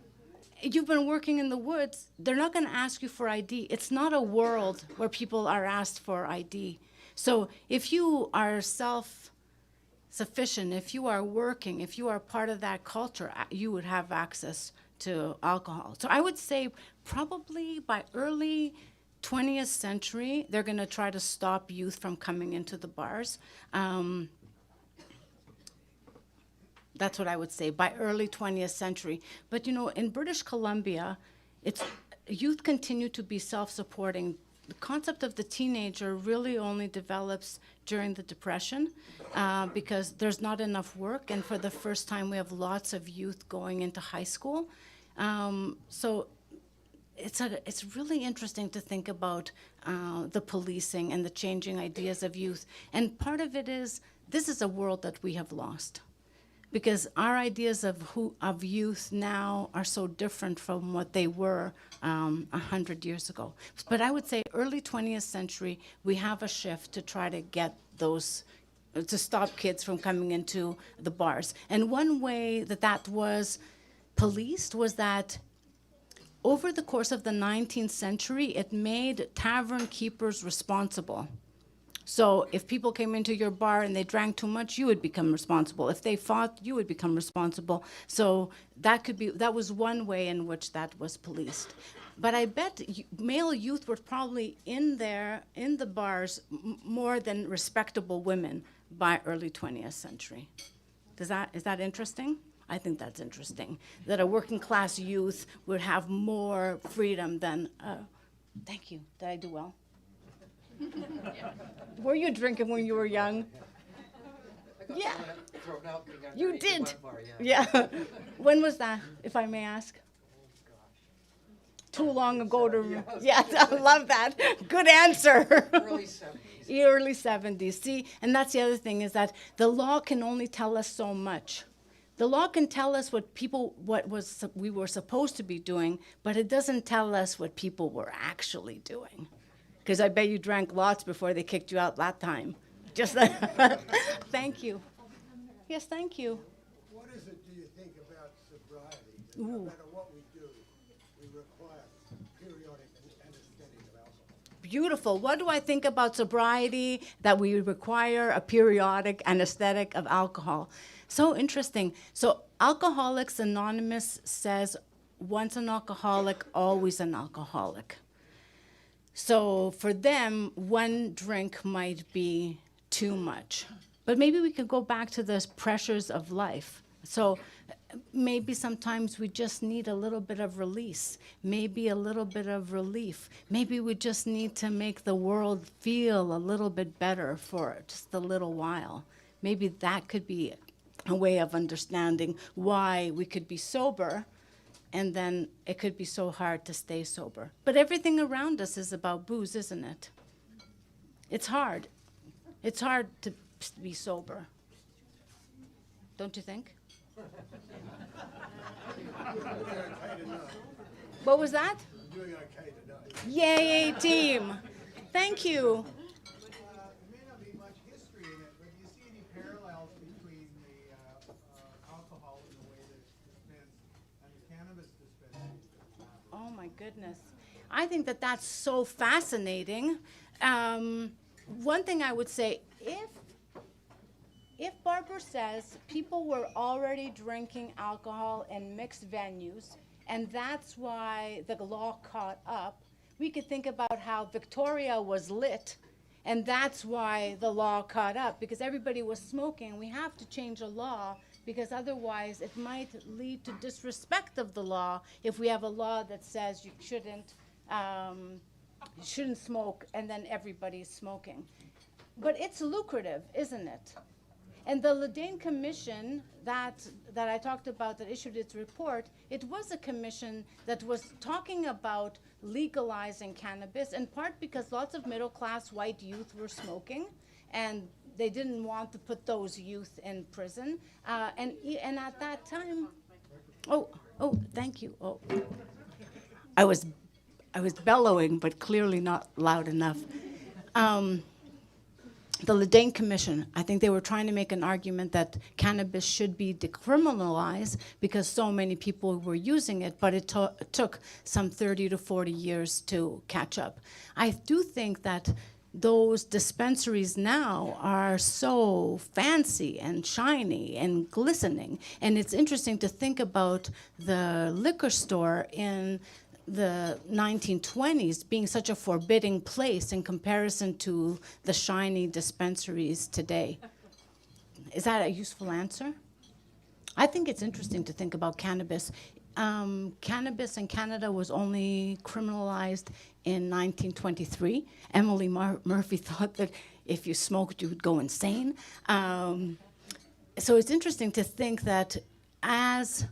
You've been working in the woods. They're not going to ask you for ID. It's not a world where people are asked for ID. So if you are self-sufficient, if you are working, if you are part of that culture, you would have access to alcohol. So I would say probably by early 20th century, they're going to try to stop youth from coming into the bars. That's what I would say, by early 20th century. But in British Columbia, youth continue to be self-supporting. The concept of the teenager really only develops during the Depression because there's not enough work, and for the first time we have lots of youth going into high school. So it's really interesting to think about the policing and the changing ideas of youth. And part of it is, this is a world that we have lost, because our ideas of youth now are so different from what they were 100 years ago. But I would say early 20th century, we have a shift to try to get those, to stop kids from coming into the bars. And one way that was policed was that over the course of the 19th century, it made tavern keepers responsible. So if people came into your bar and they drank too much, you would become responsible. If they fought, you would become responsible. So that was one way in which that was policed. But I bet male youth were probably in the bars more than respectable women by early 20th century. Is that interesting? I think that's interesting, that a working class youth would have more freedom than, thank you, did I do well? Were you drinking when you were young? Yeah. Thrown out being under You 81 did. bar, Yeah. When was that, if I may ask? Too long ago to. Yeah, I love that. Good answer. Early 70s. Early 70s. See, and that's the other thing, is that the law can only tell us so much. The law can tell us what we were supposed to be doing, but it doesn't tell us what people were actually doing. Because I bet you drank lots before they kicked you out that time. Just thank you. Yes, thank you. What is it, do you think, about sobriety? That no matter what we do, we require periodic anesthetic of alcohol? Beautiful. What do I think about sobriety, that we require a periodic anesthetic of alcohol? So interesting. So Alcoholics Anonymous says, once an alcoholic, always an alcoholic. So for them, one drink might be too much. But maybe we could go back to the pressures of life. So maybe sometimes we just need a little bit of release, maybe a little bit of relief. Maybe we just need to make the world feel a little bit better for just a little while. Maybe that could be a way of understanding why we could be sober, and then it could be so hard to stay sober. But everything around us is about booze, isn't it? It's hard. It's hard to be sober. Don't you think? What was that? I'm doing okay today. Yay, team. Thank you. There may not be much history in it, but do you see any parallels between the alcohol in the way that it's dispensed and the cannabis dispensing? Oh my goodness. I think that that's so fascinating. One thing I would say, if Barbara says people were already drinking alcohol in mixed venues, and that's why the law caught up, we could think about how Victoria was lit, and that's why the law caught up, because everybody was smoking. We have to change a law, because otherwise it might lead to disrespect of the law if we have a law that says you shouldn't You shouldn't smoke, and then everybody's smoking. But it's lucrative, isn't it? And the Ledane Commission that I talked about that issued its report, it was a commission that was talking about legalizing cannabis, in part because lots of middle-class white youth were smoking, and they didn't want to put those youth in prison. And at that time, oh, thank you. Oh, I was bellowing, but clearly not loud enough. The Ledane Commission, I think they were trying to make an argument that cannabis should be decriminalized because so many people were using it, but it took some 30 to 40 years to catch up. I do think that those dispensaries now are so fancy and shiny and glistening. And it's interesting to think about the liquor store in the 1920s being such a forbidding place in comparison to the shiny dispensaries today. Is that a useful answer? I think it's interesting to think about cannabis. Cannabis in Canada was only criminalized in 1923. Emily Murphy thought that if you smoked, you would go insane. So it's interesting to think that as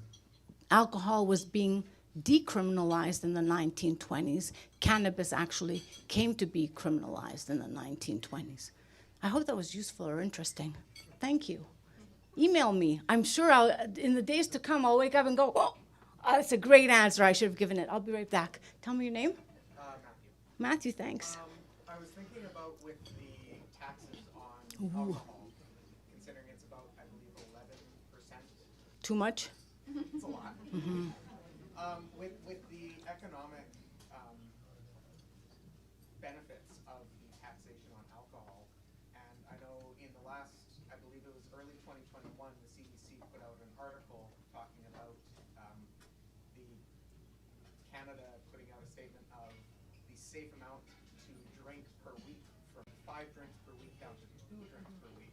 alcohol was being decriminalized in the 1920s, cannabis actually came to be criminalized in the 1920s. I hope that was useful or interesting. Thank you. Email me. I'm sure in the days to come, I'll wake up and go, oh, that's a great answer. I should have given it. I'll be right back. Tell me your name. Matthew. Matthew, thanks. I was thinking about with the taxes on alcohol, considering it's about, I believe, 11%. Too much? It's a lot. With the economic benefits of the taxation on alcohol, and I know in the last, I believe it was early 2021, the CDC put out an article talking about the Canada putting out a statement of the safe amount to drink per week from 5 drinks per week down to 2 drinks per week.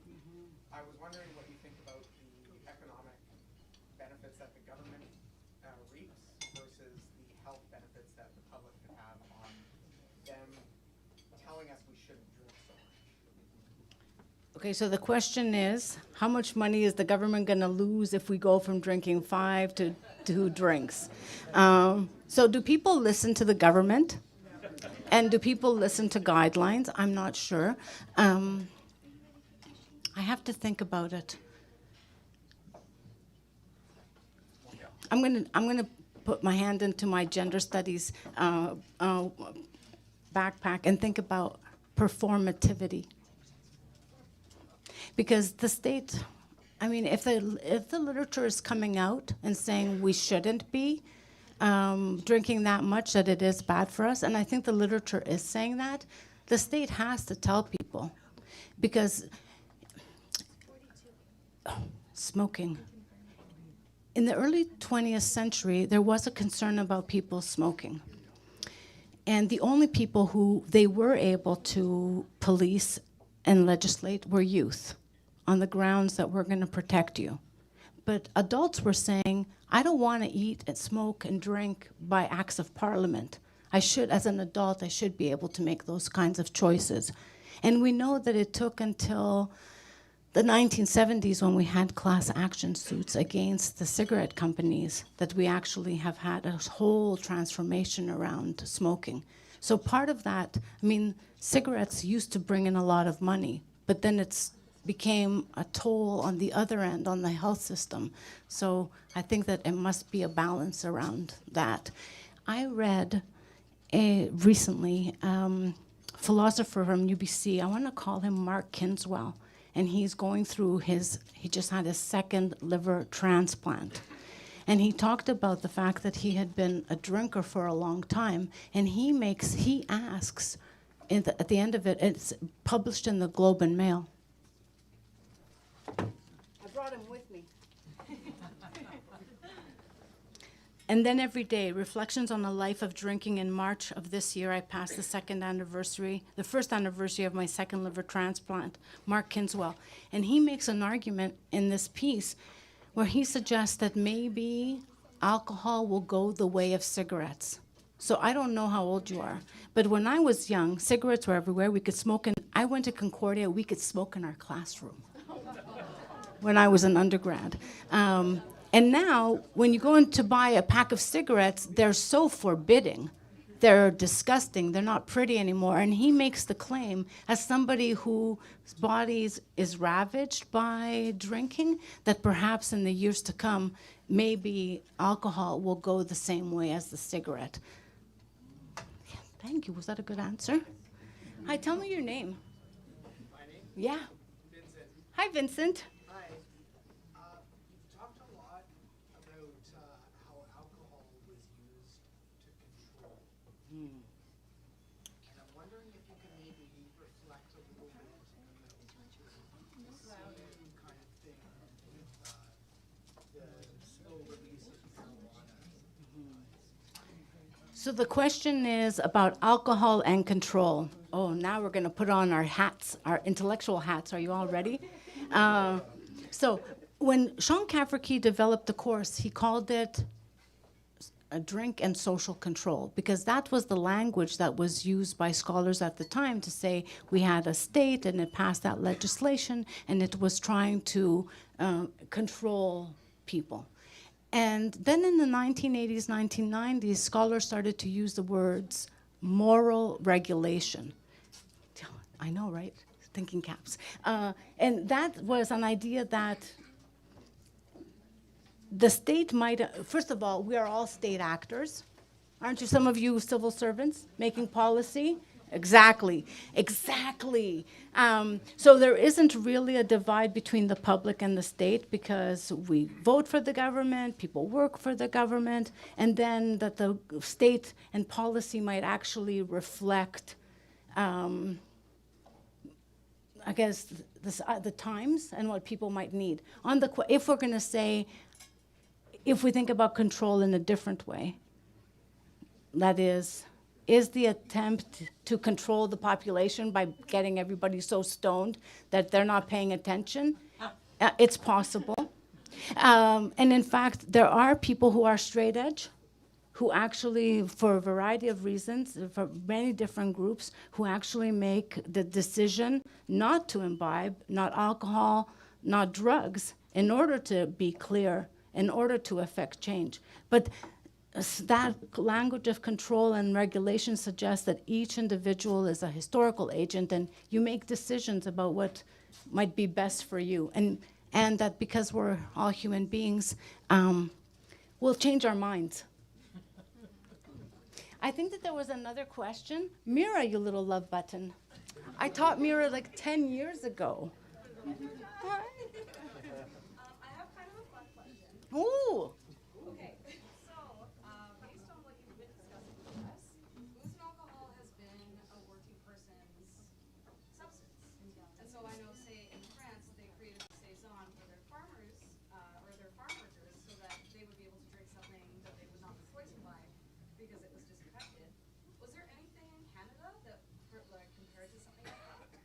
I was wondering what you think about the economic benefits that the government reaps versus the health benefits that the public could have on them telling us we shouldn't drink so much. Okay, so the question is, how much money is the government going to lose if we go from drinking 5 to 2 drinks? So do people listen to the government? And do people listen to guidelines? I'm not sure. I have to think about it. I'm gonna put my hand into my gender studies backpack and think about performativity. Because the state, I mean, if the literature is coming out and saying we shouldn't be drinking that much, that it is bad for us, and I think the literature is saying that, the state has to tell people. Because smoking. In the early 20th century, there was a concern about people smoking. And the only people who they were able to police and legislate were youth, on the grounds that we're going to protect you. But adults were saying, I don't want to eat and smoke and drink by acts of parliament. I should, as an adult, I should be able to make those kinds of choices. And we know that it took until the 1970s, when we had class action suits against the cigarette companies, that we actually have had a whole transformation around smoking. So part of that, I mean, cigarettes used to bring in a lot of money, but then it's became a toll on the other end, on the health system. So I think that it must be a balance around that. I read recently philosopher from UBC, I want to call him Mark Kinswell, and he's going through he just had his 2nd liver transplant. And he talked about the fact that he had been a drinker for a long time, and he asks, at the end of it, it's published in the Globe and Mail. I brought him with me. And then every day, reflections on the life of drinking. In March of this year, I passed the first anniversary of my 2nd liver transplant, Mark Kinswell. And he makes an argument in this piece where he suggests that maybe alcohol will go the way of cigarettes. So I don't know how old you are. But when I was young, cigarettes were everywhere. We could smoke in, I went to Concordia, we could smoke in our classroom when I was an undergrad. And now, when you go in to buy a pack of cigarettes, they're so forbidding. They're disgusting. They're not pretty anymore. And he makes the claim, as somebody whose body is ravaged by drinking, that perhaps in the years to come, maybe alcohol will go the same way as the cigarette. Yeah, thank you. Was that a good answer? Hi, tell me your name. My name? Yeah. Vincent. Hi, Vincent. Hi. You've talked a lot about how alcohol was used to control. And I'm wondering if you can maybe reflect a little bit about the same kind of thing with the slow release of marijuana. So the question is about alcohol and control. Oh, now we're going to put on our hats, our intellectual hats. Are you all ready? So when Sean Cafferkey developed the course, he called it a drink and social control, because that was the language that was used by scholars at the time to say we had a state and it passed that legislation and it was trying to control people. And then in the 1980s, 1990s, scholars started to use the words moral regulation. I know, right? Thinking caps. And that was an idea that the state might, first of all, we are all state actors. Aren't you, some of you civil servants making policy? Exactly, exactly. So there isn't really a divide between the public and the state, because we vote for the government, people work for the government, and then that the state and policy might actually reflect, I guess, the times and what people might need. If we're going to say, if we think about control in a different way, that is the attempt to control the population by getting everybody so stoned that they're not paying attention? It's possible. And in fact, there are people who are straight edge, who actually, for a variety of reasons, for many different groups, who actually make the decision not to imbibe, not alcohol, not drugs, in order to be clear, in order to affect change. But that language of control and regulation suggests that each individual is a historical agent, and you make decisions about what might be best for you. And that because we're all human beings, we'll change our minds. I think that there was another question. Mira, you little love button. I taught Mira like 10 years ago. I have kind of a fun question. Ooh. Okay, so based on what you've been discussing with us, booze and alcohol has been a working person's substance. And so I know, say, in France, they created a saison for their farmers, or their farm workers, so that they would be able to drink something that they would not be poisoned by because it was disinfected. Was there anything in Canada that compared to something like that?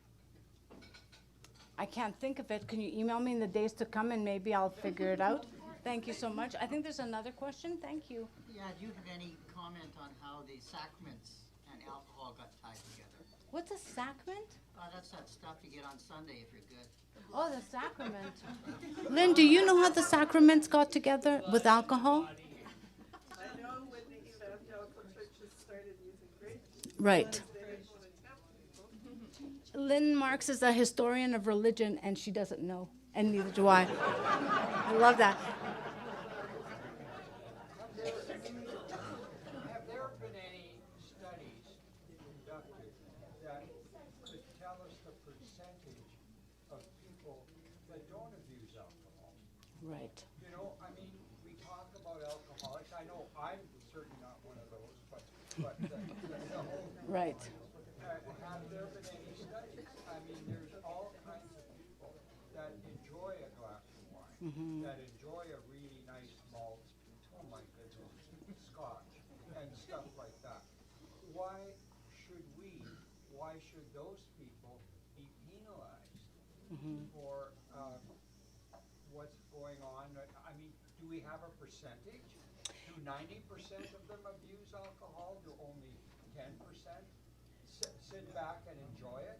I can't think of it. Can you email me in the days to come and maybe I'll figure it out? Thank you so much. I think there's another question. Thank you. Yeah, do you have any comment on how the sacraments and alcohol got tied together? What's a sacrament? That's that stuff you get on Sunday if you're good. Oh, the sacrament. Lynn, do you know how the sacraments got together with alcohol? I know when the evangelical churches started using grapes. Right. They didn't want to tempt people. Lynn Marks is a historian of religion, and she doesn't know, and neither do I. I love that. Have there been any studies conducted that could tell us the percentage of people that don't abuse alcohol? Right. You know, I mean, we talk about alcoholics. I know I'm certainly not one of those, but the whole. Right. Have there been any studies? I mean, there's all kinds of people that enjoy a glass of wine, that enjoy a really nice malt, oh my goodness, scotch, and stuff like that. Why should those people be penalized for what's going on? I mean, do we have a percentage? Do 90% of them abuse alcohol? Do only 10% sit back and enjoy it?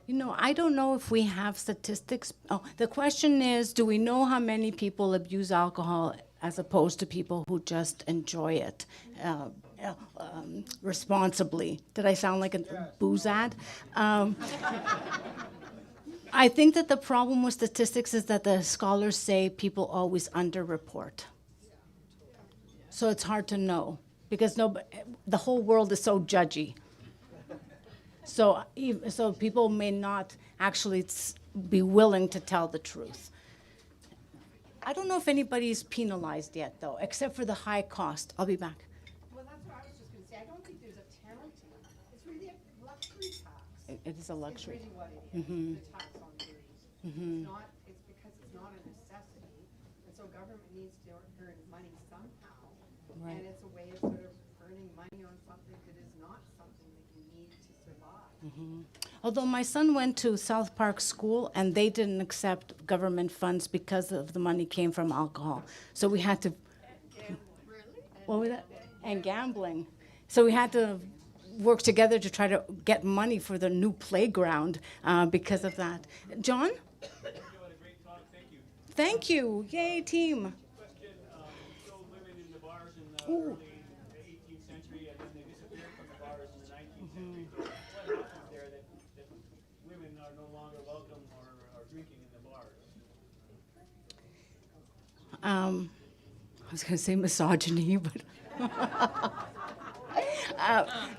You know, I don't know if we have statistics. Oh, the question is, do we know how many people abuse alcohol as opposed to people who just enjoy it responsibly? Did I sound like a booze ad? I think that the problem with statistics is that the scholars say people always underreport. So it's hard to know because the whole world is so judgy. So people may not actually be willing to tell the truth. I don't know if anybody's penalized yet, though, except for the high cost. I'll be back. Well, that's what I was just gonna say, I don't think there's a penalty, it's really a luxury tax. It is a Is luxury. really what it is, the tax on booze. It's not, it's because it's not a necessity, and so government needs to earn money somehow. Right. And it's a way of sort of earning money on something that is not something that you need to survive. Although my son went to South Park School and they didn't accept government funds because of the money came from alcohol. So we had to. What was that? And gambling. So we had to work together to try to get money for the new playground because of that. John? You're doing a great talk, thank you. Thank you. Yay, team. Question, so women in the bars in the early 18th century, and then they disappeared from the bars in the 19th century. So what happens there that women are no longer welcome or drinking in the bars? I was going to say misogyny, but.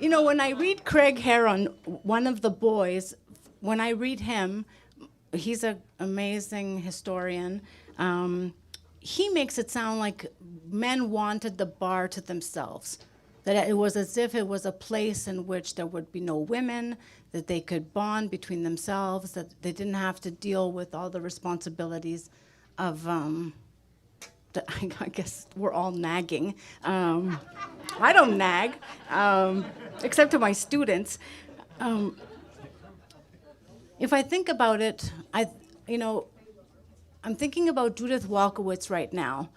You know, when I read Craig Heron, one of the boys, when I read him, he's an amazing historian. He makes it sound like men wanted the bar to themselves, that it was as if it was a place in which there would be no women, that they could bond between themselves, that they didn't have to deal with all the responsibilities of, I guess we're all nagging. I don't nag, except to my students. If I think about it, I'm thinking about Judith Walkowitz right now,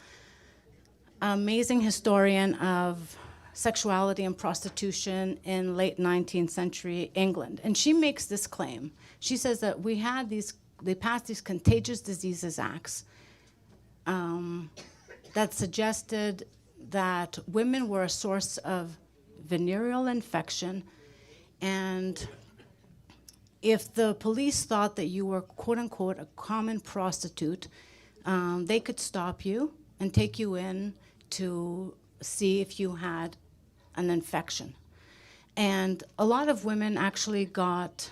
amazing historian of sexuality and prostitution in late 19th century England. And she makes this claim. She says that they passed these Contagious Diseases Acts that suggested that women were a source of venereal infection, and if the police thought that you were, quote unquote, a common prostitute, they could stop you and take you in to see if you had an infection. And a lot of women actually got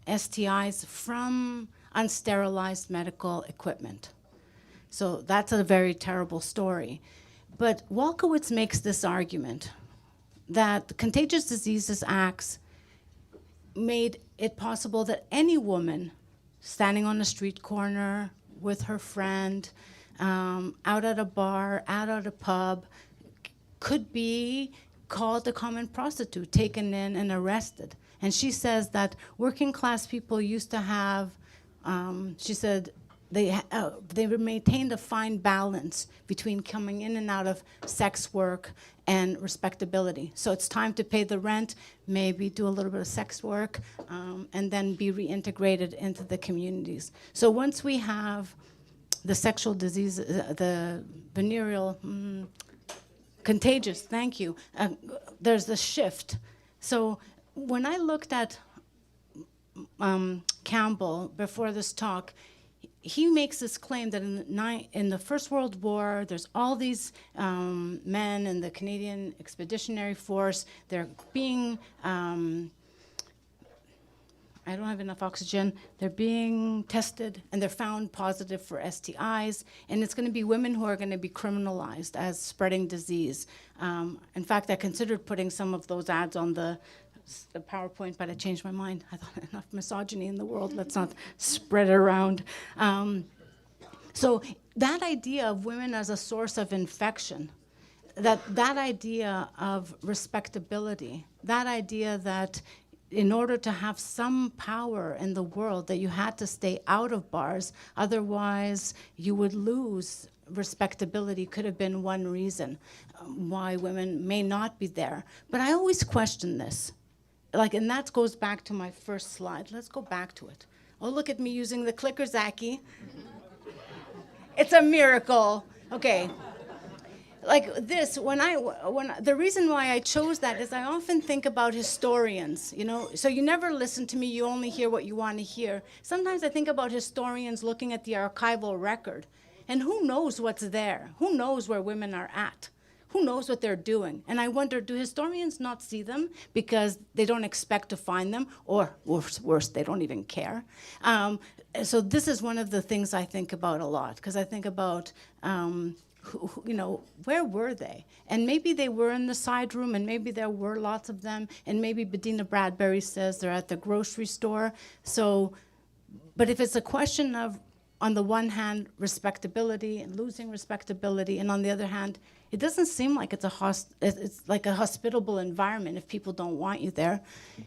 STIs from unsterilized medical equipment. So that's a very terrible story. But Walkowitz makes this argument that the Contagious Diseases Acts made it possible that any woman standing on a street corner with her friend, out at a bar, out at a pub, could be called a common prostitute, taken in and arrested. And she says that working class people used to have, she said, they maintained a fine balance between coming in and out of sex work and respectability. So it's time to pay the rent, maybe do a little bit of sex work, and then be reintegrated into the communities. So once we have the sexual disease, the venereal, contagious, thank you, there's the shift. So when I looked at Campbell before this talk, he makes this claim that in the First World War, there's all these men in the Canadian Expeditionary Force. They're being, I don't have enough oxygen. They're being tested, and they're found positive for STIs. And it's going to be women who are going to be criminalized as spreading disease. In fact, I considered putting some of those ads on the PowerPoint, but I changed my mind. I thought enough misogyny in the world, let's not spread it around. So that idea of women as a source of infection, that idea of respectability, that idea that in order to have some power in the world that you had to stay out of bars, otherwise you would lose respectability could have been one reason why women may not be there. But I always question this. Like, and that goes back to my first slide. Let's go back to it. Oh, look at me using the clicker, Zachy. It's a miracle. Okay. Like this, the reason why I chose that is I often think about historians, you know, so you never listen to me, you only hear what you want to hear. Sometimes I think about historians looking at the archival record, and who knows what's there? Who knows where women are at? Who knows what they're doing? And I wonder, do historians not see them because they don't expect to find them, or worse, they don't even care? So this is one of the things I think about a lot, because I think about, you know, where were they? And maybe they were in the side room, and maybe there were lots of them, and maybe Bedina Bradbury says they're at the grocery store. So, but if it's a question of, on the one hand, respectability and losing respectability, and on the other hand, it doesn't seem like it's like a hospitable environment if people don't want you there.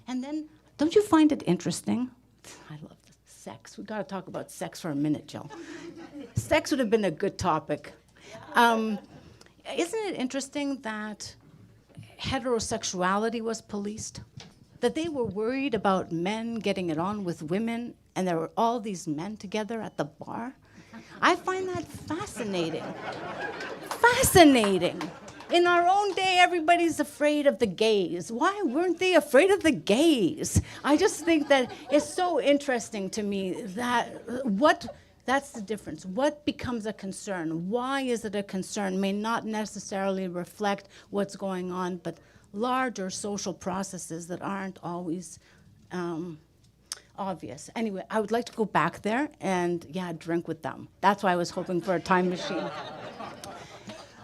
And then, don't you find it interesting? I love this. Sex. We got to talk about sex for a minute, Jill. Sex would have been a good topic. Isn't it interesting that heterosexuality was policed? That they were worried about men getting it on with women, and there were all these men together at the bar? I find that fascinating. Fascinating. In our own day, everybody's afraid of the gays. Why weren't they afraid of the gays? I just think that it's so interesting to me that that's the difference. What becomes a concern? Why is it a concern? May not necessarily reflect what's going on, but larger social processes that aren't always obvious. Anyway, I would like to go back there and, yeah, drink with them. That's why I was hoping for a time machine.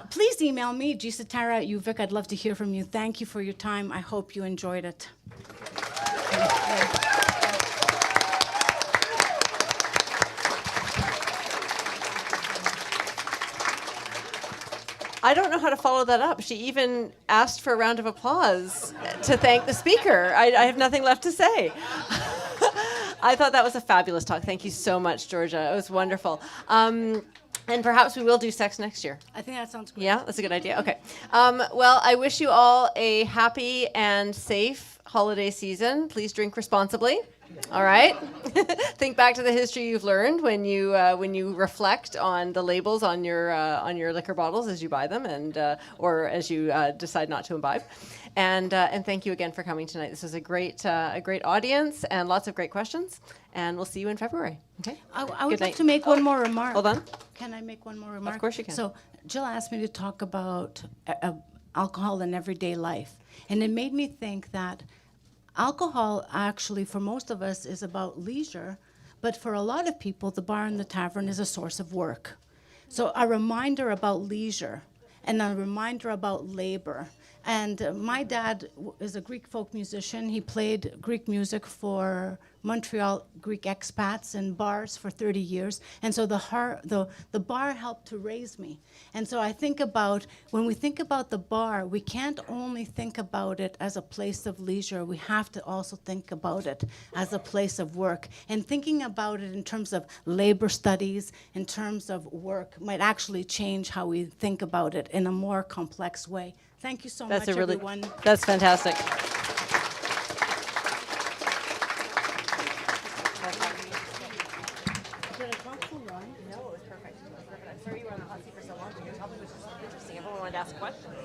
Please email me, gsatara@uvic. I'd love to hear from you. Thank you for your time. I hope you enjoyed it. I don't know how to follow that up. She even asked for a round of applause to thank the speaker. I have nothing left to say. I thought that was a fabulous talk. Thank you so much, Georgia. It was wonderful. And perhaps we will do sex next year. I think that sounds great. Yeah, that's a good idea. Okay. Well, I wish you all a happy and safe holiday season. Please drink responsibly. All right. Think back to the history you've learned when you reflect on the labels on your liquor bottles as you buy them, and or as you decide not to imbibe. And thank you again for coming tonight. This was a great audience and lots of great questions. And we'll see you in February. Okay. I would like to make one more remark. Hold on. Can I make one more remark? Of course you can. So Jill asked me to talk about alcohol in everyday life, and it made me think that alcohol actually, for most of us, is about leisure, but for a lot of people, the bar and the tavern is a source of work. So a reminder about leisure and a reminder about labor. And my dad is a Greek folk musician. He played Greek music for Montreal Greek expats in bars for 30 years. And so the bar helped to raise me. And so I think about, when we think about the bar, we can't only think about it as a place of leisure. We have to also think about it as a place of work. And thinking about it in terms of labor studies, in terms of work, might actually change how we think about it in a more complex way. Thank you so much, everyone. That's fantastic. Did I talk too long? No, it was perfect. I'm sorry you were on the hot seat for so long, but your topic was just so interesting. Everyone wanted to ask questions.